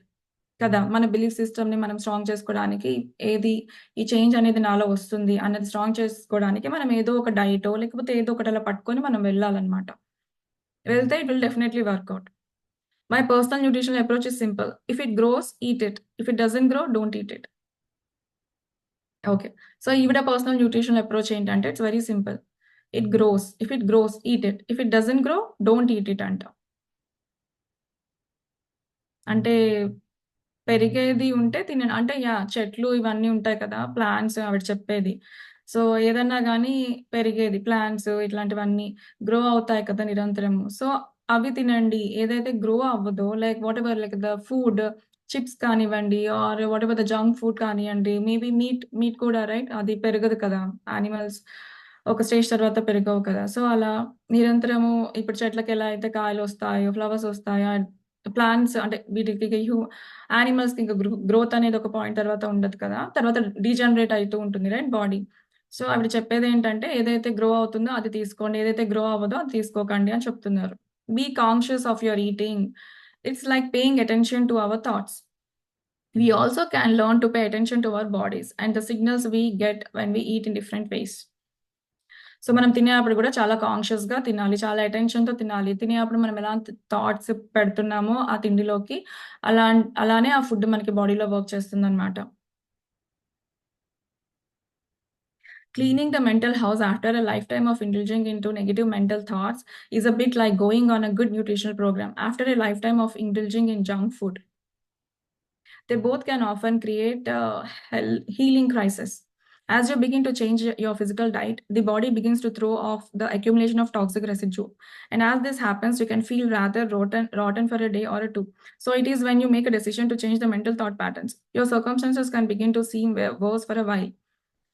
కదా! మన బిలీఫ్ సిస్టమ్‌ని మనం స్ట్రాంగ్ చేసుకోవడానికి ఏది ఈ చేంజ్ అనేది నాలో వస్తుంది అన్నది స్ట్రాంగ్ చేసుకోవడానికి మనం ఏదో ఒక డైటో లేకపోతే ఏదో ఒకటి అలా పట్టుకొని మనం వెళ్ళాలన్నమాట. వెళ్తే it will definitely work out. My personal nutritional approach is simple. If it grows eat it. If it doesn't grow don't eat it. Okay. So, ఈవిడ పర్సనల్ న్యూట్రిషనల్ అప్రోచ్ ఏంటంటే it's very simple. It grows. If it grows eat it. If it doesn't grow don't eat it అంట. అంటే పెరిగేది ఉంటే అంటే చెట్లు ఇవన్నీ ఉంటాయి కదా! ప్లాంట్స్ ఆవిడ చెప్పేది. సో, ఏదన్నా గానీ పెరిగేది ప్లాంట్స్ ఇట్లాంటివన్నీ గ్రో అవుతాయి కదా! నిరంతరము. సో, అవి తినండి. ఏదైతే గ్రో అవ్వదో లైక్ ద ఫుడ్ చిప్స్ కానివ్వండి or whatever the junk food కానియ్యండి. మేబీ మీట్ కూడా రైట్? అది పెరగదు కదా! యానిమల్స్ ఒక స్టేజ్ తర్వాత పెరగవు కదా! సో, అలా నిరంతరము ఇప్పుడు చెట్లకెలా అయితే కాయలొస్తాయో, ఫ్లవర్స్ ఒస్తాయో ప్లాంట్స్ అంటే వీటికి యానిమల్స్‌కి ఇంకా గ్రోత్ అనేది ఒక పాయింట్ తర్వాత ఉండదు కదా! తర్వాత డీజనరేట్ అయితూ ఉంటుంది రైట్ బాడీ. సో, ఆవిడ చెప్పేదేంటంటే ఏదైతే గ్రో అవుతుందో అది తీసుకోండి. ఏదైతే గ్రో అవ్వదో అది తీసుకోకండి అని చెప్తున్నారు. Be conscious of your eating. It's like paying attention to our thoughts. We also can learn to pay attention to our bodies and the signals we get when we eat in different ways. So, మనం తినేప్పుడు గూడా చాలా కాన్షియస్‌గా తినాలి. చాలా అటెన్షన్‌తో తినాలి. తినేప్పుడు మనం ఎలాంటి thoughts పెడుతున్నామో ఆ తిండిలోకి అలానే ఆ ఫుడ్ మనకి బాడీలో work చేస్తుందనమాట. Cleaning the mental house after a lifetime of indulging into negative mental thoughts is a bit like going on a good nutritional program after a lifetime of indulging in junk food. They both can often create a healing crisis. As you begin to change your physical diet, the body begins to throw off the accumulation of toxic residue. And as this happens, you can feel rather rotten for a day or two. So it is when you make a decision to change the mental thought patterns. Your circumstances can begin to seem worse for a while.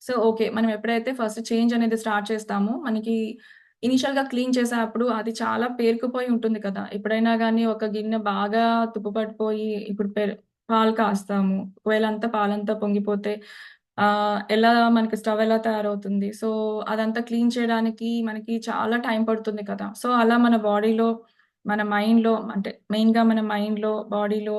So, okay. మనం ఎప్పుడైతే first change అనేది start చేస్తామో, మనకి ఇనీషియల్‌గా clean చేసేప్పుడు అది చాలా పేరుకుపోయి ఉంటుంది కదా! ఎప్పుడైనా గాని ఒక గిన్నె బాగా తుప్పు పట్టిపోయి ఇప్పుడు పాలు కాస్తాము. ఒకవేళ పాలంతా పొంగిపోతే ఎలా మనకి స్టవ్ ఎలా తయారవుతుంది? సో, అదంతా క్లీన్ చేయడానికి మనకి చాలా టైం పడుతుంది కదా! సో, అలా మన బాడీలో, మన మైండ్‌లో అంటే మెయిన్‌గా మన మైండ్‌లో, బాడీలో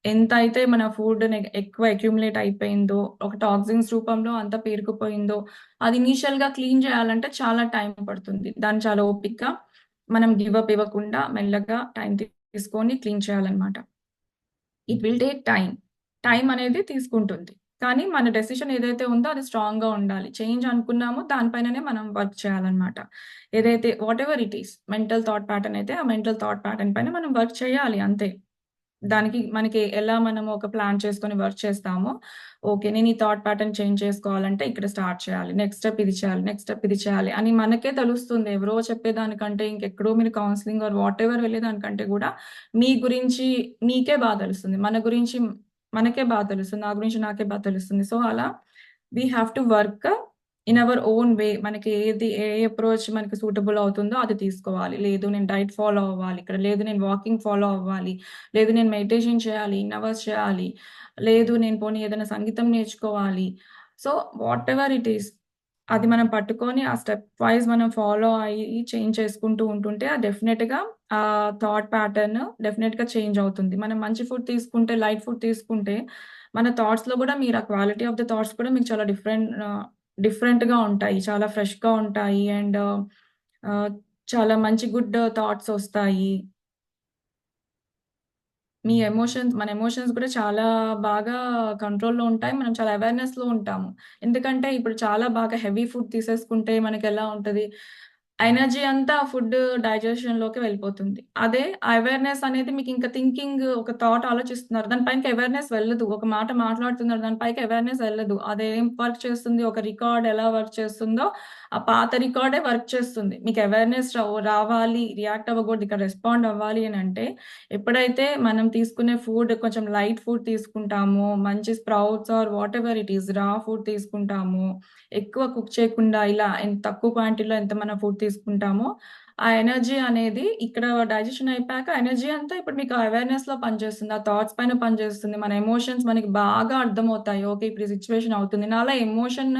ఎంతైతే మన ఫుడ్ ఎక్కువ అక్యుములేట్ అయిపోయిందో, ఒక టాక్సిన్స్ రూపంలో అంతా పేరుకుపోయిందో, అది ఇనీషియల్‌గా క్లీన్ చేయాలంటే చాలా టైం పడుతుంది. దాన్ని చాలా ఓపికగా మనం గివ్ అప్ ఇవ్వకుండా మెల్లగా టైం తీసుకొని క్లీన్ చేయాలన్నమాట. It will take time. Time అనేది తీసుకుంటుంది. కానీ మన డెసిషన్ ఏదైతే ఉందో అది స్ట్రాంగ్‌గా ఉండాలి. చేంజ్ అనుకున్నామో దానిపైననే మనం వర్క్ చేయాలనమాట. ఏదైతే whatever it is mental thought pattern అయితే ఆ మెంటల్ థాట్ ప్యాటర్న్ పైన మనం వర్క్ చేయాలి అంతే. దానికి మనకి ఎలా మనము ఒక ప్లాన్ చేసుకొని వర్క్ చేస్తామో, ఓకే. నేను ఈ థాట్ ప్యాటర్న్ చేంజ్ చేసుకోవాలంటే ఇక్కడ స్టార్ట్ చేయాలి. నెక్స్ట్ స్టెప్ ఇది చేయాలి. నెక్స్ట్ స్టెప్ ఇది చేయాలి అని మనకే తెలుస్తుంది. ఎవరో చెప్పేదానికంటే ఇంకెక్కడో మీరు కౌన్సెలింగ్ ఆర్ వాటెవర్ వెళ్ళేదానికంటే గూడా మీ గురించి మీకే తెలుస్తుంది. మన గురించి మనకే తెలుస్తుంది. నా గురించి నాకే తెలుస్తుంది. సో, అలా we have to work in our own way. మనకి ఏ అప్రోచ్ మనకి సూటబుల్ అవుతుందో అది తీసుకోవాలి. లేదు నేను డైట్ ఫాలో అవ్వాలి. ఇక్కడ లేదు నేను వాకింగ్ ఫాలో అవ్వాలి. లేదు నేను మెడిటేషన్ చేయాలి. ఇన్ని అవర్స్ చేయాలి. లేదు నేను పోనీ ఏదైనా సంగీతం నేర్చుకోవాలి. సో, వాటెవర్ ఇట్ ఈస్ అది మనం పట్టుకొని ఆ స్టెప్ వైస్ మనం ఫాలో అయ్యి చేంజ్ చేసుకుంటూ ఉంటుంటే డెఫినిట్‌గా థాట్ ప్యాటర్న్ డెఫినిట్‌గా చేంజ్ అవుతుంది. మనం మంచి ఫుడ్ తీసుకుంటే, లైట్ ఫుడ్ తీసుకుంటే మన థాట్స్‌లో గూడా మీరు ఆ క్వాలిటీ ఆఫ్ ద థాట్స్ కూడా మీకు చాలా డిఫరెంట్‌గా ఉంటాయి. చాలా ఫ్రెష్‌గా ఉంటాయి. అండ్ ఆహ్, చాలా మంచి గుడ్ థాట్స్ ఒస్తాయి. మన ఎమోషన్స్ కూడా చాలా బాగా కంట్రోల్‌లో ఉంటాయి. మనం చాలా అవేర్‌నెస్‌లో ఉంటాము. ఎందుకంటే ఇప్పుడు చాలా బాగా హెవీ ఫుడ్ తీసేసుకుంటే మనకెలా ఉంటది, ఎనర్జీ అంతా ఆ ఫుడ్ డైజెషన్‌లోకి వెళ్ళిపోతుంది. అదే అవేర్‌నెస్ అనేది మీకింక థింకింగ్ ఒక థాట్ ఆలోచిస్తున్నారు. దాని పైనకి అవేర్‌నెస్ వెళ్ళదు. ఒక మాట మాట్లాడుతున్నారు. దాని పైకి అవేర్‌నెస్ వెళ్ళదు. అదేం వర్క్ చేస్తుంది, ఒక రికార్డ్ ఎలా వర్క్ చేస్తుందో, ఆ పాత రికార్డే వర్క్ చేస్తుంది. మీకు అవేర్‌నెస్ రావాలి, రియాక్ట్ అవ్వకూడదు, ఇక్కడ రెస్పాండ్ అవ్వాలి అనంటే ఎప్పుడైతే మనం తీసుకునే ఫుడ్ కొంచెం లైట్ ఫుడ్ తీసుకుంటామో, మంచి sprouts or whatever it is raw food తీసుకుంటామో, ఎక్కువ కుక్ చేయకుండా ఇలా తక్కువ క్వాంటిటీలో ఎంత మనం ఫుడ్ తీసుకుంటామో, ఆ ఎనర్జీ అనేది ఇక్కడ డైజెషన్ అయిపోయాక ఎనర్జీ అంతా ఇప్పుడు మీకు అవేర్‌నెస్‌లో పనిచేస్తుంది. ఆ థాట్స్ పైన పనిచేస్తుంది. మన ఎమోషన్స్ మనకి బాగా అర్థమవుతాయి. ఓకే. ఇప్పుడు ఈ సిట్యుయేషన్ అవుతుంది. నాలో ఎమోషన్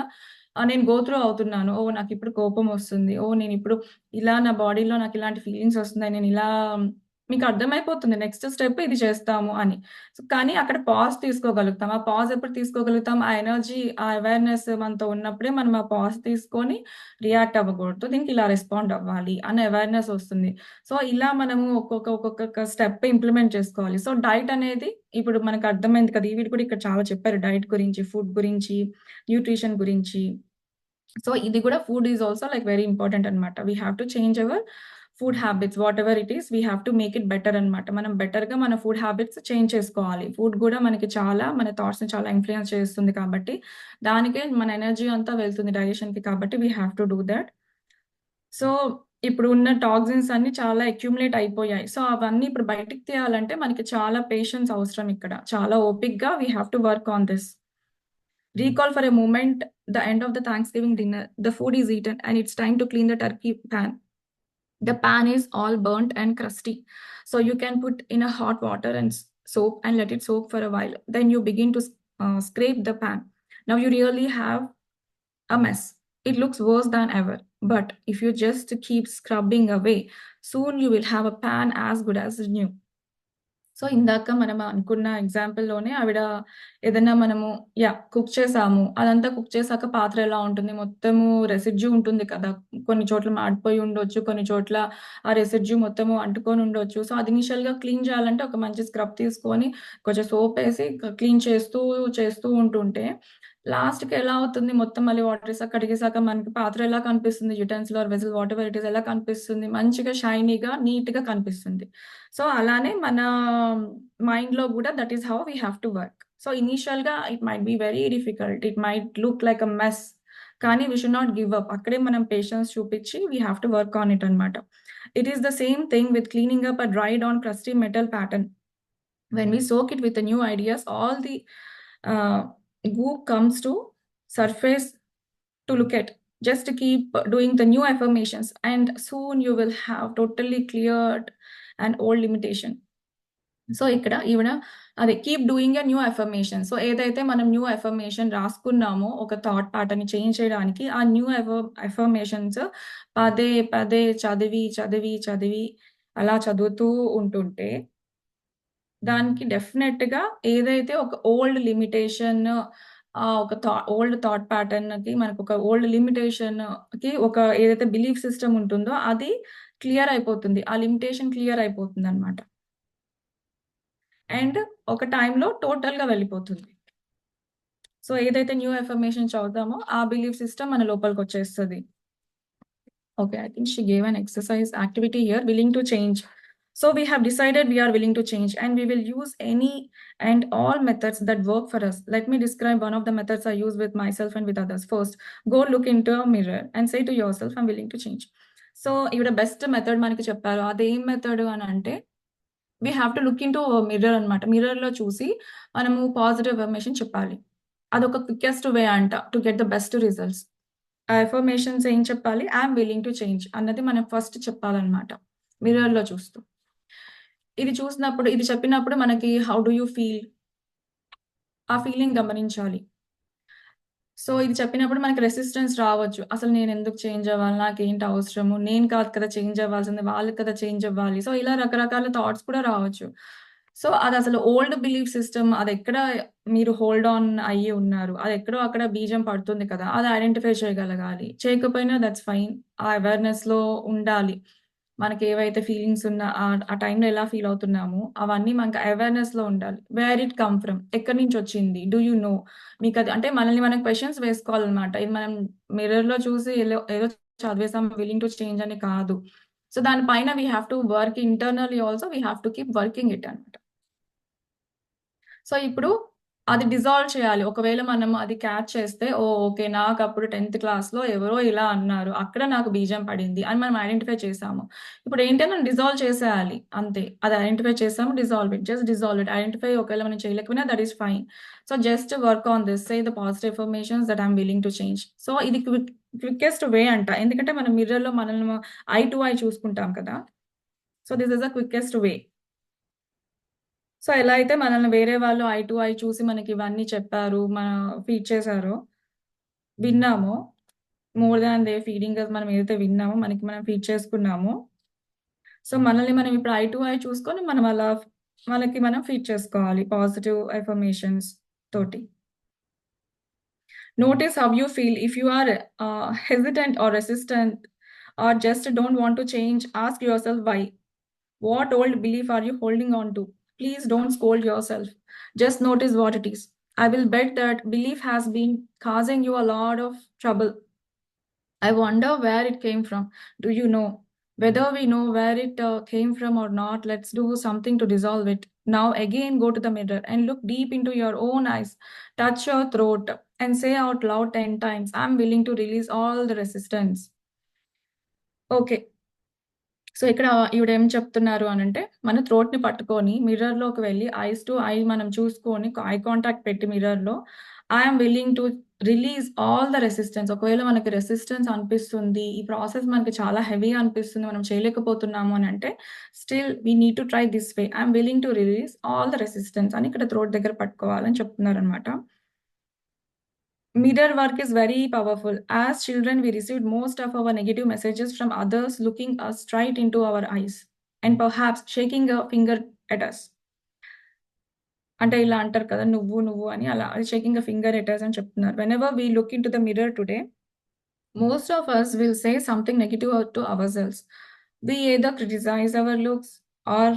నేను గో త్రూ అవుతున్నాను. ఓహ్! నాకిప్పుడు కోపం వస్తుంది. ఓహ్! నేనిప్పుడు ఇలా నా బాడీలో నాకిలాంటి ఫీలింగ్స్ వస్తున్నాయి. నేనిలా మీకర్థమైపోతుంది. నెక్స్ట్ స్టెప్ ఇది చేస్తాము అని. సో, కానీ అక్కడ పాజ్ తీసుకోగలుగుతాం. ఆ పాజ్ ఎప్పుడు తీసుకోగలుగుతాం? ఆ ఎనర్జీ, ఆ అవేర్‌నెస్ మనతో ఉన్నప్పుడే మనం ఆ పాజ్ తీసుకొని రియాక్ట్ అవ్వకూడదు. దీనికి ఇలా రెస్పాండ్ అవ్వాలి అన్న అవేర్‌నెస్ వస్తుంది. సో, ఇలా మనము ఒక్కొక్క స్టెప్ ఇంప్లిమెంట్ చేసుకోవాలి. సో, డైట్ అనేది ఇప్పుడు మనకు అర్థమైంది కదా! ఈవిడ కూడా ఇక్కడ చాలా చెప్పారు. డైట్ గురించి, ఫుడ్ గురించి, న్యూట్రిషన్ గురించి. సో, ఇది కూడా food is also like very important అన్నమాట. We have to change our food habits whatever it is we have to make it better అన్నమాట. మనం బెటర్‌గా మన ఫుడ్ హ్యాబిట్స్ చేంజ్ చేసుకోవాలి. ఫుడ్ గూడా మనకి చాలా మన థాట్స్‌ని చాలా ఇన్‌ఫ్లూయెన్స్ చేస్తుంది కాబట్టి, దానికే మన ఎనర్జీ అంతా వెళ్తుంది డైజెషన్‌కి కాబట్టి we have to do that. So, ఇప్పుడు ఉన్న టాక్సిన్స్ అన్నీ చాలా అక్యుములేట్ అయిపోయాయి. సో, అవన్నీ ఇప్పుడు బయటికి తీయాలంటే మనకి చాలా పేషెన్స్ అవసరం ఇక్కడ. చాలా ఓపికగా we have to work on this. Recall for a moment the end of the Thanksgiving dinner. The food is eaten and it's time to clean the turkey pan. The pan is all burnt and crusty. So you can put in a hot water and soap and let it soak for a while. Then you begin to scrape the pan. Now you really have a mess. It looks worse than ever. But if you just keep scrubbing away, soon you will have a pan as good as new. So, ఇందాక మనం అనుకున్న ఎగ్జాంపుల్‌లోనే ఆవిడ ఏదన్నా మనము cook చేసాము. అదంతా cook చేసాక పాత్ర ఎలా ఉంటుంది? మొత్తము రెసిడ్యూ ఉంటుంది కదా! కొన్ని చోట్ల మాడిపోయి ఉండొచ్చు. కొన్ని చోట్ల ఆ రెసిడ్యూ మొత్తము అంటుకొని ఉండొచ్చు. సో, అది ఇనిషియల్‌గా క్లీన్ చేయాలంటే ఒక మంచి స్క్రబ్ తీసుకొని కొంచెం సోపేసి క్లీన్ చేస్తూ ఉంటుంటే లాస్ట్‌కి ఎలా అవుతుంది? మొత్తం మళ్ళీ వాటరేసాక కడిగేసాక మనకి పాత్ర ఎలా కనిపిస్తుంది? Utensil or vessel whatever it is ఎలా కనిపిస్తుంది? మంచిగా షైనీగా, నీట్‌గా కనిపిస్తుంది. సో, అలానే మన మైండ్‌లో గూడా that is how we have to work. So, ఇనీషియల్‌గా it might be very difficult. It might look like a mess. కానీ we should not give up. అక్కడే మనం పేషెన్స్ చూపిచ్చి we have to work on it అన్నమాట. It is the same thing with cleaning up a dried on crusty metal pattern. When we soak it with the new ideas, all the uh, goop comes to surface to look at. Just to keep doing the new affirmations, and soon you will have totally cleared an old limitation. So, ఇక్కడ ఈవిడ అదే keep doing a new affirmation. So, ఏదైతే మనం new affirmation రాసుకున్నామో ఒక thought ప్యాటర్న్‌ని change చేయడానికి ఆ new affirmations పదే పదే చదివి అలా చదువుతూ ఉంటుంటే దానికి డెఫినెట్‌గా ఏదైతే ఒక ఓల్డ్ లిమిటేషన్ ఒక ఓల్డ్ థాట్ ప్యాటర్న్‌కి మనకొక ఓల్డ్ లిమిటేషన్‌కి ఒక ఏదైతే బిలీఫ్ సిస్టమ్ ఉంటుందో అది క్లియర్ అయిపోతుంది. ఆ లిమిటేషన్ క్లియర్ అయిపోతుందనమాట. అండ్ ఒక టైమ్‌లో టోటల్‌గా వెళ్ళిపోతుంది. సో ఏదైతే న్యూ అఫర్మేషన్ చదువుతామో ఆ బిలీఫ్ సిస్టమ్ మన లోపలికి వచ్చేస్తుంది. Okay, I think she gave an exercise activity here, willing to change. So we have decided we are willing to change and we will use any and all methods that work for us. Let me describe one of the methods I use with myself and with others. First, go look into a mirror and say to yourself, I'm willing to change. So ఇవిడ best method మనకి చెప్పారు. అదేం method అని అంటే we have to look into mirror అనమాట. మిర్రర్‌లో చూసి మనము పాజిటివ్ అఫర్మేషన్ చెప్పాలి. అదొక క్వికెస్ట్ వే అంట to get the best results. ఆ అఫర్మేషన్స్ ఏం చెప్పాలి? ఐయామ్ విల్లింగ్ టు చేంజ్ అన్నది మనం ఫస్ట్ చెప్పాలనమాట. మిర్రర్‌లో చూస్తూ. ఇది చెప్పినప్పుడు మనకి హౌ డు యూ ఫీల్? ఆ ఫీలింగ్ గమనించాలి. సో ఇది చెప్పినప్పుడు మనకి రెసిస్టెన్స్ రావచ్చు. అసలు నేనెందుకు చేంజ్ అవ్వాలి? నాకేంటి అవసరము? నేను కాదు కదా చేంజ్ అవ్వాల్సింది. వాళ్ళు కదా చేంజ్ అవ్వాలి. సో ఇలా రకరకాల థాట్స్ కూడా రావచ్చు. సో అదసలు ఓల్డ్ బిలీఫ్ సిస్టమ్ అదెక్కడ మీరు హోల్డ్ ఆన్ అయ్యి ఉన్నారు. అదెక్కడో అక్కడ బీజం పడుతుంది కదా! అది ఐడెంటిఫై చేయగలగాలి. చేయకపోయినా దట్స్ ఫైన్. ఆ అవేర్‌నెస్‌లో ఉండాలి. మనకేవైతే ఫీలింగ్స్ ఉన్న ఆ టైంలో ఎలా ఫీల్ అవుతున్నామో అవన్నీ మనకు అవేర్‌నెస్‌లో ఉండాలి. Where it come from? ఎక్కడి నుంచొచ్చింది? Do you know? మీకది అంటే మనల్ని మనం క్వెషన్స్ వేసుకోవాలనమాట. ఇది మనం మిర్రర్‌లో చూసి ఏదో చదివేసాం విల్లింగ్ టు చేంజ్ అని కాదు. సో దాని పైన we have to work internally also we have to keep working it అనమాట. సో ఇప్పుడు అది డిజాల్వ్ చేయాలి. ఒకవేళ మనం అది క్యాచ్ చేస్తే ఓకే. నాకప్పుడు 10థ్ క్లాస్‌లో ఎవరో ఇలా అన్నారు. అక్కడ నాకు బీజం పడింది అని మనం ఐడెంటిఫై చేసాము. ఇప్పుడేంటి మనం డిజాల్వ్ చేసేయాలి అంతే. అది ఐడెంటిఫై చేసాము dissolve it. Just dissolve it. Identify ఒకవేళ మనం చేయలేకపోయినా that is fine. So just work on this. Say the positive affirmations that I'm willing to change. So ఇది క్వికెస్ట్ వే అంట. ఎందుకంటే మనం మిర్రర్‌లో మనల్ని ఐ టు ఐ చూసుకుంటాం కదా! So this is the quickest way. So ఎలా అయితే మనల్ని వేరే వాళ్ళు ఐ టు ఐ చూసి మనకివన్నీ చెప్పారు. ఫీడ్ చేశారో, విన్నామో, మోర్ దాన్ దే ఫీడింగ్ అస్ మనం ఏదైతే విన్నామో, మనకి మనం ఫీడ్ చేసుకున్నామో, సో మనల్ని మనం ఇప్పుడు ఐ టు ఐ చూసుకొని మనం అలా మనకి మనం ఫీడ్ చేసుకోవాలి పాజిటివ్ అఫర్మేషన్స్ తోటి. Notice how you feel. If you are hesitant or resistant or just don't want to change, ask yourself why. What old belief are you holding on to? Please don't scold yourself. Just notice what it is. I will bet that belief has been causing you a lot of trouble. I wonder where it came from. Do you know? Whether we know where it came from or not, let's do something to dissolve it. Now, again, go to the mirror and look deep into your own eyes. Touch your throat and say out loud 10 times, I'm willing to release all the resistance. Okay. So ఇక్కడ ఈవిడేం చెప్తున్నారు అనంటే, మన థ్రోట్‌ని పట్టుకొని మిర్రర్‌లోకి వెళ్లి ice to I మనం చూసుకొని I contact పెట్టి మిర్రర్‌లో I am willing to release all the resistance. ఒకవేళ మనకి రెసిస్టెన్స్ అనిపిస్తుంది, ఈ ప్రాసెస్ మనకి చాలా హెవీగా అనిపిస్తుంది, మనం చేయలేకపోతున్నాము అనంటే, still we need to try this way. I am willing to release all the resistance అని ఇక్కడ థ్రోట్ దగ్గర పట్టుకోవాలని చెప్తున్నారనమాట. Mirror work is very powerful. As children, we received most of our negative messages from others looking us straight into our eyes and perhaps shaking a finger at us. అంటే ఇలా అంటారు కదా! నువ్వు, నువ్వు అని అలా shaking a finger at us అని చెప్తున్నారు. Whenever we look into the mirror today, most of us will say something negative to ourselves. We either criticize our looks or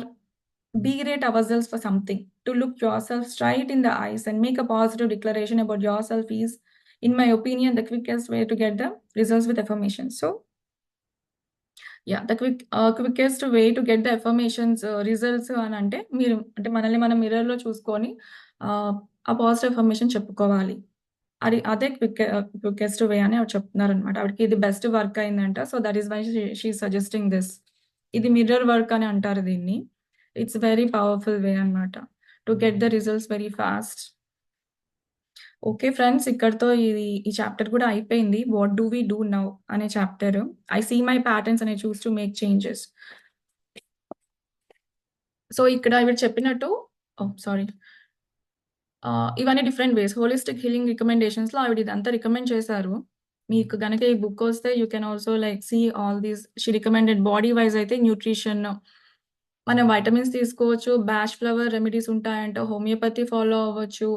berate ourselves for something. To look yourself straight in the eyes and make a positive declaration about yourself is, in my opinion, the quickest way to get the results with affirmations. So, yeah, the quickest way to get the affirmations results అని అంటే మీరు అంటే మనల్ని మనం మిర్రర్‌లో చూసుకొని ఆ positive affirmation చెప్పుకోవాలి. అదే క్వికెస్ట్ వే అని ఆవిడ చెప్తున్నారనమాట. ఆవిడకి ఇది బెస్ట్ వర్క్ అయిందంట. So, that is why she is suggesting this. ఇది మిర్రర్ వర్క్ అని అంటారు దీన్ని. ఇట్స్ వెరీ పవర్‌ఫుల్ వే అనమాట. To get the results very fast. Okay friends. ఇక్కడితో ఈ చాప్టర్ కూడా అయిపోయింది. What do we do now అనే chapter. I see my patterns అని choose to make changes. So, ఇక్కడ ఆవిడ చెప్పినట్టు సారీ. ఇవన్నీ డిఫరెంట్ వేస్. హోలిస్టిక్ హీలింగ్ రికమెండేషన్స్‌లో ఆవిడ ఇదంతా రికమెండ్ చేశారు. మీకు గనక ఈ బుక్ వస్తే you can also like see all these. She recommended body wise అయితే న్యూట్రిషన్, మనం వైటమిన్స్ తీసుకోవచ్చు, బ్యాష్ ఫ్లవర్ రెమెడీస్ ఉంటాయంట, హోమియోపతి ఫాలో అవ్వచ్చు,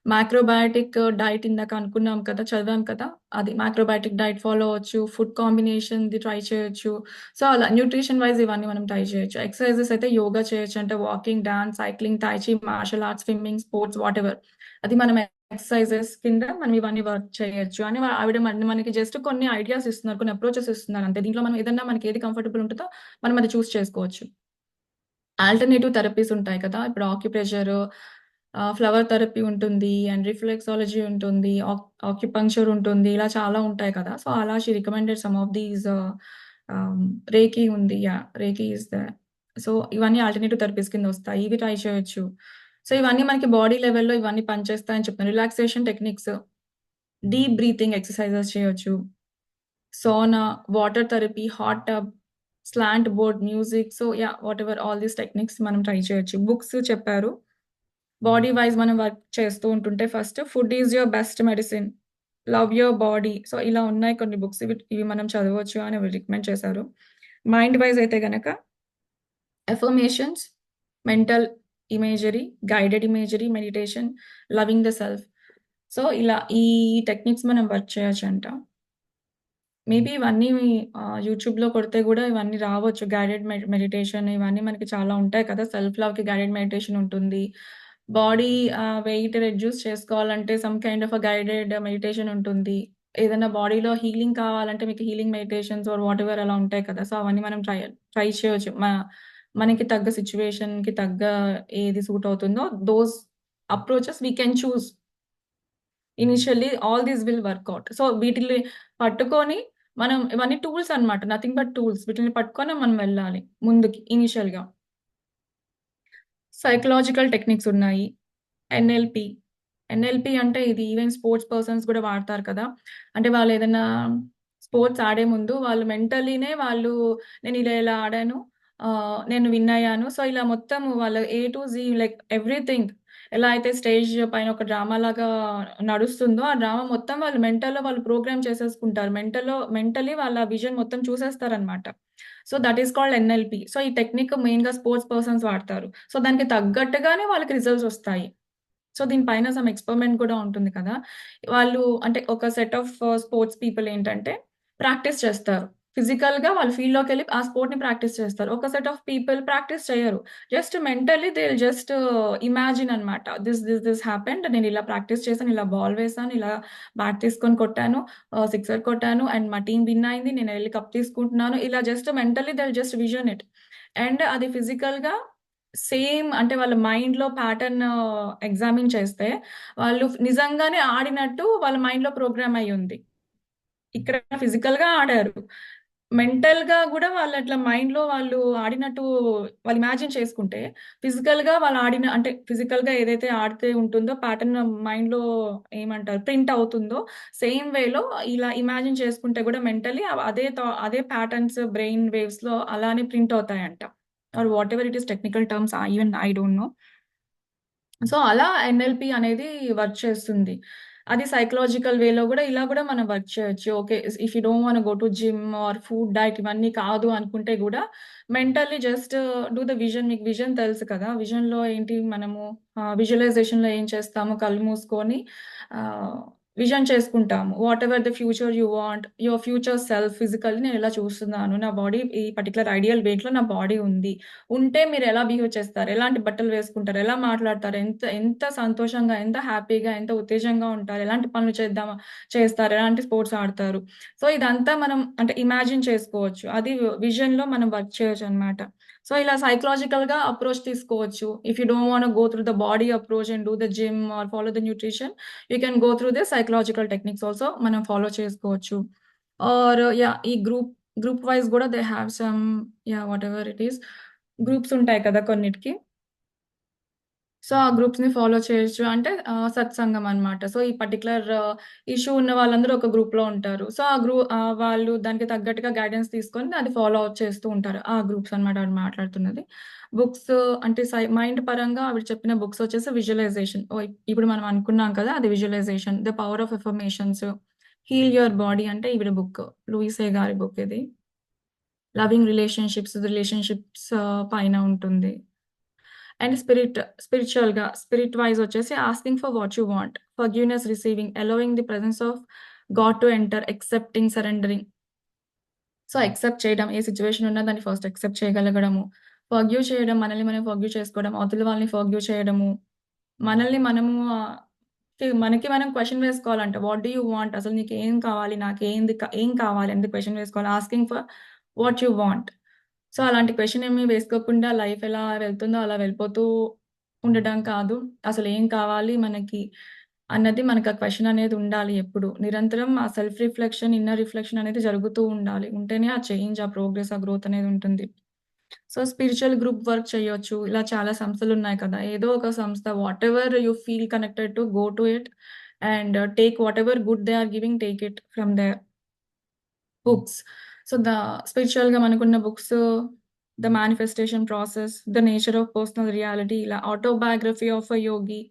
మ్యాక్రోబయాటిక్ డైట్ ఇందాక అనుకున్నాం కదా, చదివాం కదా, అది మ్యాక్రోబయాటిక్ డైట్ ఫాలో అవ్వచ్చు, ఫుడ్ కాంబినేషన్‌ది ట్రై చేయొచ్చు. సో, అలా న్యూట్రిషన్ వైస్ ఇవన్నీ మనం ట్రై చేయొచ్చు. ఎక్సర్‌సైజెస్ అయితే యోగా చేయొచ్చు. అంటే walking, dance, cycling, tai chi, martial arts, swimming, sports whatever. అది మనం ఎక్సర్సైజెస్ కింద మనం ఇవన్నీ వర్క్ చేయొచ్చు అని ఆవిడ మనకి జస్ట్ కొన్ని ఐడియాస్ ఇస్తున్నారు. కొన్ని అప్రోచెస్ ఇస్తున్నారు అంతే. దీంట్లో మనం ఏదన్నా మనకి ఏది కంఫర్టబుల్ ఉంటదో మనం అది చూస్ చేసుకోవచ్చు. ఆల్టర్‌నేటివ్ థెరపీస్ ఉంటాయి కదా! ఇప్పుడు ఆక్యుప్రెషర్, ఫ్లవర్ థెరపీ ఉంటుంది. అండ్ రిఫ్లెక్సాలజీ ఉంటుంది. ఆక్యుపంక్చర్ ఉంటుంది. ఇలా చాలా ఉంటాయి కదా! సో, అలా she recommended some of these ah, reiki ఉంది. Yeah! Reiki is there. So, ఇవన్నీ ఆల్టర్‌నేటివ్ థెరపీస్ కిందొస్తాయి. ఇవి ట్రై చేయొచ్చు. సో, ఇవన్నీ మనకి బాడీ లెవెల్‌లో ఇవన్నీ పనిచేస్తాయని చెప్తున్నారు. Relaxation techniques, deep breathing exercises చేయొచ్చు. సానా, water therapy, hot tub, slant board, music. So, yeah! Whatever all these techniques మనం ట్రై చేయొచ్చు. బుక్స్ చెప్పారు. బాడీ వైస్ మనం వర్క్ చేస్తూ ఉంటుంటే first food is your best medicine. Love your body. So, ఇలా ఉన్నాయి కొన్ని బుక్స్. ఇవి మనం చదవచ్చు అని రికమెండ్ చేశారు. మైండ్ వైస్ అయితే గనక affirmations, mental imagery, guided imagery, meditation, loving the self. So, ఇలా ఈ టెక్నిక్స్ మనం వర్క్ చేయొచ్చంట. మేబీ ఇవన్నీ యూట్యూబ్‌లో కొడితే గూడా ఇవన్నీ రావచ్చు. గైడెడ్ మెడిటేషన్ ఇవన్నీ మనకి చాలా ఉంటాయి కదా! సెల్ఫ్ లవ్‌కి గైడెడ్ మెడిటేషన్ ఉంటుంది. బాడీ వెయిట్ రెడ్యూస్ చేసుకోవాలంటే some kind of guided meditation ఉంటుంది. ఏదైనా బాడీలో హీలింగ్ కావాలంటే మీకు హీలింగ్ మెడిటేషన్స్ ఆర్ వాటెవర్ అలా ఉంటాయి కదా! సో, అవన్నీ మనం ట్రై చేయొచ్చు. మనకి తగ్గ సిట్యుయేషన్‌కి తగ్గ ఏది సూట్ అవుతుందో those approaches we can choose. Initially all these will work out. So, వీటిల్ని పట్టుకొని మనం ఇవన్నీ టూల్స్ అన్నమాట. Nothing but tools. వీటిల్ని పట్టుకొని మనం వెళ్ళాలి ముందుకి ఇనిషియల్‌గా. సైకలాజికల్ టెక్నిక్స్ ఉన్నాయి. ఎన్ఎల్‌పి. ఎన్ఎల్‌పి అంటే ఇది ఈవెన్ స్పోర్ట్స్ పర్సన్స్ గూడా వాడతారు కదా! అంటే వాళ్ళేదన్నా స్పోర్ట్స్ ఆడే ముందు వాళ్ళు మెంటల్లీనే వాళ్ళు నేనిలా ఇలా ఆడాను. నేను విన్ అయ్యాను. సో, ఇలా మొత్తం వాళ్ళ A to G like everything ఎలా అయితే స్టేజ్ పైన ఒక డ్రామాలాగా నడుస్తుందో, ఆ డ్రామా మొత్తం వాళ్ళు మెంటల్‌లో వాళ్ళు ప్రోగ్రామ్ చేసేసుకుంటారు. మెంటల్లీ వాళ్ళ విజన్ మొత్తం చూసేస్తారనమాట. So, that is called NLP. So, ఈ టెక్నిక్ మెయిన్‌గా స్పోర్ట్స్ పర్సన్స్ వాడతారు. సో, దానికి తగ్గట్టుగానే వాళ్ళకి రిజల్ట్స్ ఒస్తాయి. సో, దీని పైన సమ్ ఎక్స్‌పెరిమెంట్ కూడా ఉంటుంది కదా! వాళ్ళు అంటే ఒక సెట్ ఆఫ్ స్పోర్ట్స్ పీపుల్ ఏంటంటే ప్రాక్టీస్ చేస్తారు. ఫిజికల్‌గా వాళ్ళు ఫీల్డ్‌లోకెళ్ళి ఆ స్పోర్ట్‌ని ప్రాక్టీస్ చేస్తారు. ఒక సెట్ ఆఫ్ పీపుల్ ప్రాక్టీస్ చేయరు. Just mentally they will just imagine అన్నమాట. This happened. నేను ఇలా ప్రాక్టీస్ చేశాను. ఇలా బాల్ వేశాను. ఇలా బ్యాట్ తీసుకొని కొట్టాను. సిక్సర్ కొట్టాను అండ్ మా టీమ్ విన్ అయింది. నేనెళ్లి కప్ తీసుకుంటున్నాను. ఇలా just mentally they will just vision it. And అది ఫిజికల్‌గా సేమ్ అంటే వాళ్ళ మైండ్‌లో ప్యాటర్న్ ఎగ్జామిన్ చేస్తే, వాళ్ళు నిజంగానే ఆడినట్టు వాళ్ళ మైండ్‌లో ప్రోగ్రామ్ అయ్యుంది. ఇక్కడ ఫిజికల్‌గా ఆడారు. మెంటల్‌గా గూడా వాళ్ళట్లా మైండ్‌లో వాళ్ళు ఆడినట్టు వాళ్ళు ఇమాజిన్ చేసుకుంటే, ఫిజికల్‌గా వాళ్ళు ఆడిన అంటే ఫిజికల్‌గా ఏదైతే ఆడితే ఉంటుందో ప్యాటర్న్ మైండ్‌లో ఏమంటారు ప్రింట్ అవుతుందో, సేమ్ వేలో ఇలా ఇమాజిన్ చేసుకుంటే గూడా మెంటల్లీ అదే ప్యాటర్న్స్ బ్రెయిన్ వేవ్స్‌లో అలానే ప్రింట్ అవుతాయంట. Or whatever it is technical terms even I don't know. So, అలా ఎన్ఎల్‌పి అనేది వర్క్ చేస్తుంది. అది సైకలాజికల్ వేలో గూడా ఇలా గూడా మనం వర్క్ చేయొచ్చు. Okay. If you don't want go to gym or food diet ఇవన్నీ కాదు అనుకుంటే గూడా mentally just do the vision. మీకు విజన్ తెలుసు కదా! విజన్‌లో ఏంటి మనము విజువలైజేషన్‌లో ఏం చేస్తాము కళ్ళు మూసుకొని ఆహ్, విజన్ చేసుకుంటాము. Whatever the future you want, your future self physically నేనిలా చూస్తున్నాను. నా బాడీ ఈ పర్టిక్యులర్ ఐడియల్ వెయిట్‌లో నా బాడీ ఉంది. ఉంటే మీరెలా బిహేవ్ చేస్తారు? ఎలాంటి బట్టలు వేసుకుంటారు? ఎలా మాట్లాడతారు? ఎంత ఎంత సంతోషంగా, ఎంత హ్యాపీగా, ఎంత ఉత్తేజంగా ఉంటారు? ఎలాంటి పనులు చేస్తారు? ఎలాంటి స్పోర్ట్స్ ఆడతారు? సో, ఇదంతా మనం అంటే ఇమాజిన్ చేసుకోవచ్చు. అది విజన్‌లో మనం వర్క్ చేయొచ్చనమాట. సో, ఇలా సైకలాజికల్‌గా అప్రోచ్ తీసుకోవచ్చు. If you don't want go through the body approach and do the gym or follow the nutrition, you can go through the psychological techniques also మనం ఫాలో చేసుకోవచ్చు. Or yeah! ఈ group wise గూడా they have some yeah! Whatever it is groups ఉంటాయి కదా! కొన్నిటికి. So, ఆ గ్రూప్స్‌ని follow చేయొచ్చు. అంటే సత్సంగం అన్నమాట. సో, ఈ పర్టిక్యులర్ ఇష్యూ ఉన్న వాళ్ళందరూ ఒక గ్రూప్‌లో ఉంటారు. సో, వాళ్ళు దానికి తగ్గట్టుగా గైడెన్స్ తీసుకొని అది ఫాలో అప్ చేస్తూ ఉంటారు. ఆ గ్రూప్స్ అన్నమాట ఆవిడ మాట్లాడుతున్నది. బుక్స్ అంటే మైండ్ పరంగా ఆవిడ చెప్పిన బుక్స్ వచ్చేసి విజువలైజేషన్. ఇప్పుడు మనం అనుకున్నాం కదా! అది visualisation. 'The power of affirmations', 'heal your body' అంటే ఈవిడ బుక్. లూయిసే గారి బుక్ ఇది. 'లవింగ్ రిలేషన్‌షిప్స్' పైన ఉంటుంది. అండ్ స్పిరిచువల్ వైస్ వచ్చేసి asking for what you want, forgiveness receiving, allowing the presence of God to enter, accepting, surrendering. So, accept చేయడం ఏ situation ఉన్నా దాన్ని ఫస్ట్ యాక్సెప్ట్ చేయగలగడము. ఫర్‌గివ్ చేయడం, మనల్ని మనం ఫర్‌గివ్ చేసుకోవడం, అవతల వాళ్ళని ఫర్‌గివ్ చేయడము. మనల్ని మనము మనకి మనం క్వెషన్ వేసుకోవాలంట. What do you want? అసలు నీకేం కావాలి? ఏం కావాలి? అనేది క్వెషన్ వేసుకోవాలి. Asking for what you want. So, అలాంటి క్వెషన్ ఏమి వేసుకోకుండా లైఫ్ ఎలా వెళ్తుందో అలా వెళ్ళిపోతూ ఉండడం కాదు. అసలేం కావాలి మనకి అన్నది మనకు ఆ క్వెషన్ అనేది ఉండాలి ఎప్పుడు. నిరంతరం ఆ సెల్ఫ్ రిఫ్లెక్షన్, ఇన్నర్ రిఫ్లెక్షన్ అనేది జరుగుతూ ఉండాలి. ఉంటేనే ఆ చేంజ్, ఆ ప్రోగ్రెస్, ఆ గ్రోత్ అనేది ఉంటుంది. సో, స్పిరిచువల్ గ్రూప్ వర్క్ చేయొచ్చు. ఇలా చాలా సంస్థలున్నాయి కదా! ఏదో ఒక సంస్థ whatever you feel connected to go to it and take whatever good they are giving take it from there books. So, స్పిరిచువల్‌గా మనకున్న books 'the manifestation process', 'the nature of personal reality' ఇలా 'autobiography of a yogi'.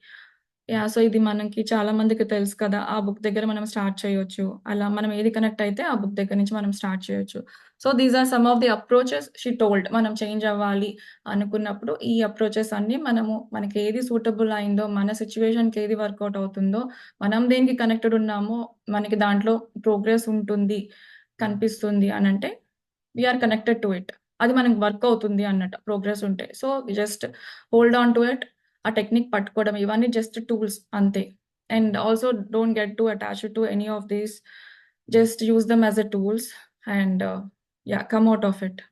Yeah! So, ఇది మనకి చాలా మందికి తెలుసు కదా! ఆ బుక్ దగ్గర మనం స్టార్ట్ చేయొచ్చు. అలా మనం ఏది కనెక్ట్ అయితే ఆ బుక్ దగ్గర నుంచి మనం స్టార్ట్ చేయొచ్చు. So, these are some of the approaches she told. మనం చేంజ్ అవ్వాలి అనుకున్నప్పుడు ఈ అప్రోచెస్ అన్నీ మనకి ఏది సూటబుల్ అయిందో, మన సిట్యుయేషన్‌కి ఏది వర్కౌట్ అవుతుందో, మనం దేనికి కనెక్టెడ్ ఉన్నామో, మనకి దాంట్లో ప్రోగ్రెస్ ఉంటుంది, కనిపిస్తుంది అనంటే we are connected to it. అది మనకి వర్క్ అవుతుంది అన్నట్టు ప్రోగ్రెస్ ఉంటే. So, just hold on to it. ఆ టెక్నిక్ పట్టుకోవడం ఇవన్నీ జస్ట్ టూల్స్ అంతే. And also don't get to attached to any of these. Just use them as a tools and yeah! Come out of it.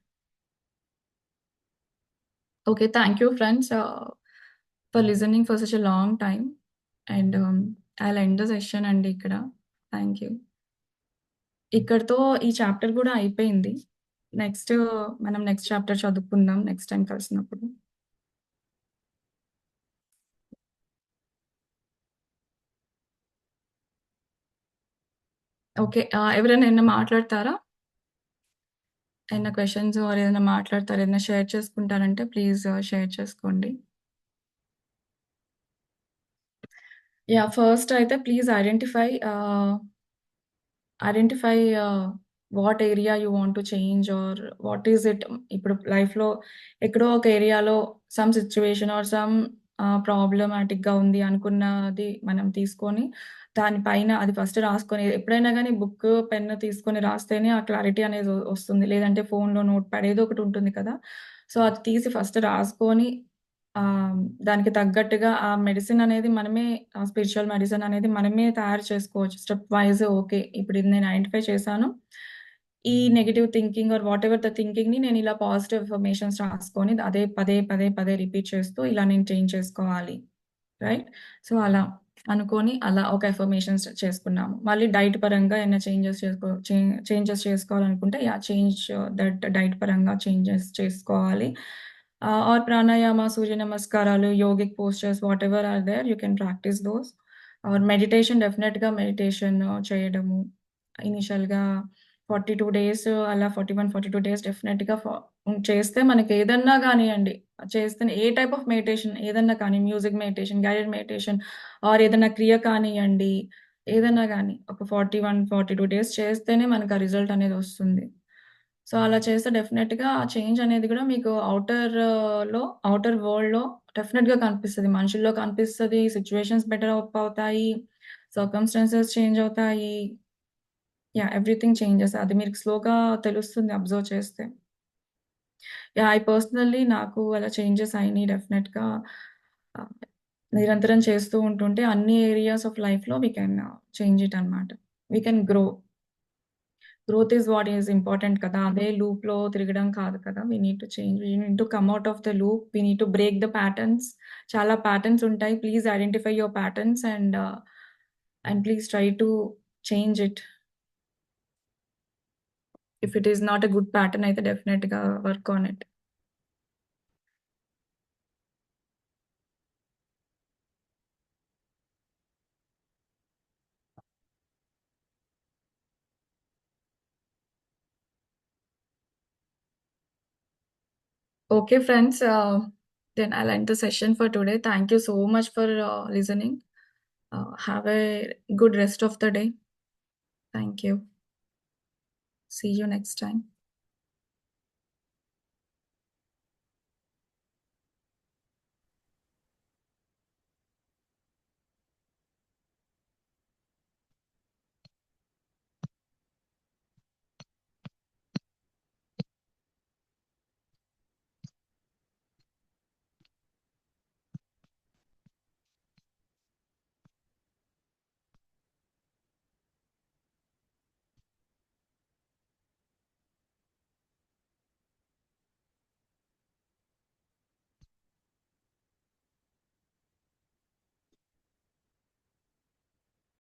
Okay. Thank you friends for listening for such a long time. And I'll end the session అండి ఇక్కడ. Thank you. ఇక్కడితో ఈ chapter గూడా అయిపోయింది. Next మనం next chapter చదువుకుందాం next time కలిసినప్పుడు. Okay. ఎవరైనా ఏమన్నా మాట్లాడతారా? ఏమన్నా క్వెషన్స్ ఆర్ ఏదైనా మాట్లాడతారా? ఏదైనా షేర్ చేసుకుంటారంటే ప్లీజ్ షేర్ చేసుకోండి. యాహ్! ఫస్ట్ అయితే please identify what area you want to change or what is it. ఇప్పుడు లైఫ్‌లో ఎక్కడో ఒక ఏరియాలో సమ్ సిట్యుయేషన్ ఆర్ సమ్ ప్రాబ్లమాటిక్‌గా ఉంది అనుకున్నది మనం తీసుకొని, దాని పైన అది ఫస్ట్ రాసుకొని ఎప్పుడైనా గానీ బుక్, పెన్ తీసుకొని రాస్తేనే ఆ క్లారిటీ అనేది వస్తుంది. లేదంటే ఫోన్‌లో నోట్‌ప్యాడ్ ఏదో ఒకటి ఉంటుంది కదా! సో, అది తీసి ఫస్ట్ రాసుకొని ఆహ్, దానికి తగ్గట్టుగా ఆ మెడిసిన్ అనేది మనమే స్పిరిచువల్ మెడిసిన్ అనేది మనమే తయారు చేసుకోవచ్చు. Step wise okay. ఇప్పుడు ఇది నేను ఐడెంటిఫై చేశాను. ఈ negative thinking or whatever the థింకింగ్‌ని నేను ఇలా పాజిటివ్ అఫర్మేషన్స్ రాసుకొని అదే పదే, పదే, పదే రిపీట్ చేస్తూ ఇలా నేను చేంజ్ చేసుకోవాలి. రైట్? సో, అలా అనుకోని అలా ఒక అఫర్మేషన్స్ చేసుకున్నాము. మళ్ళీ డైట్ పరంగా ఏమైనా చేంజెస్ చేసుకోవాలనుకుంటే యాహ్! చేంజ్ దట్ డైట్ పరంగా చేంజెస్ చేసుకోవాలి. ఆర్ ప్రాణాయామ, సూర్య నమస్కారాలు, yogic postures whatever or there you can practise those. Or meditation డెఫినిట్‌గా మెడిటేషన్ చేయడము. ఇనీషియల్‌గా 42 డేస్ అలా 41, 42 డేస్ డెఫినిట్‌గా చేస్తే మనకేదన్నా గానియండి చేస్తేనే ఏ టైప్ ఆఫ్ మెడిటేషన్ ఏదన్నా కానీ music meditation, guided meditation are ఏదన్నా క్రియ కానియ్యండి, ఏదన్నా గాని ఒక 41, 42 డేస్ చేస్తేనే మనకు ఆ రిజల్ట్ అనేది వస్తుంది. సో, అలా చేస్తే డెఫినిట్‌గా ఆ చేంజ్ అనేది గూడా మీకు ఔటర్ వరల్డ్‌లో డెఫినిట్‌గా కనిపిస్తది. మనుషుల్లో కనిపిస్తది. సిట్యుయేషన్స్ బెటర్ అవుతాయి. సర్కమ్‌స్టాన్సెస్ చేంజ్ అవుతాయి. యాహ్! Everything changes. అది మీకు స్లోగా తెలుస్తుంది అబ్జర్వ్ చేస్తే. యాహ్! పర్సనల్లీ నాకు అలా చేంజెస్ అయినియి డెఫినెట్‌గా. ఆహ్, నిరంతరం చేస్తూ ఉంటుంటే అన్ని ఏరియాస్ ఆఫ్ లైఫ్‌లో వి కెన్ చేంజ్ ఇట్ అన్నమాట. We can grow. Growth is what is important కదా! అదే లూప్‌లో తిరగడం కాదు కదా! We need to change. We need to come out of the loop. We need to break the patterns. చాలా patterns ఉంటాయి. Please identify your patterns and please try to change it. If it is not a good pattern అయితే డెఫినిట్‌గా work on it. Okay, friends. Then I'll end the session for today. Thank you so much for listening. Have a good rest of the day. Thank you. See you next time.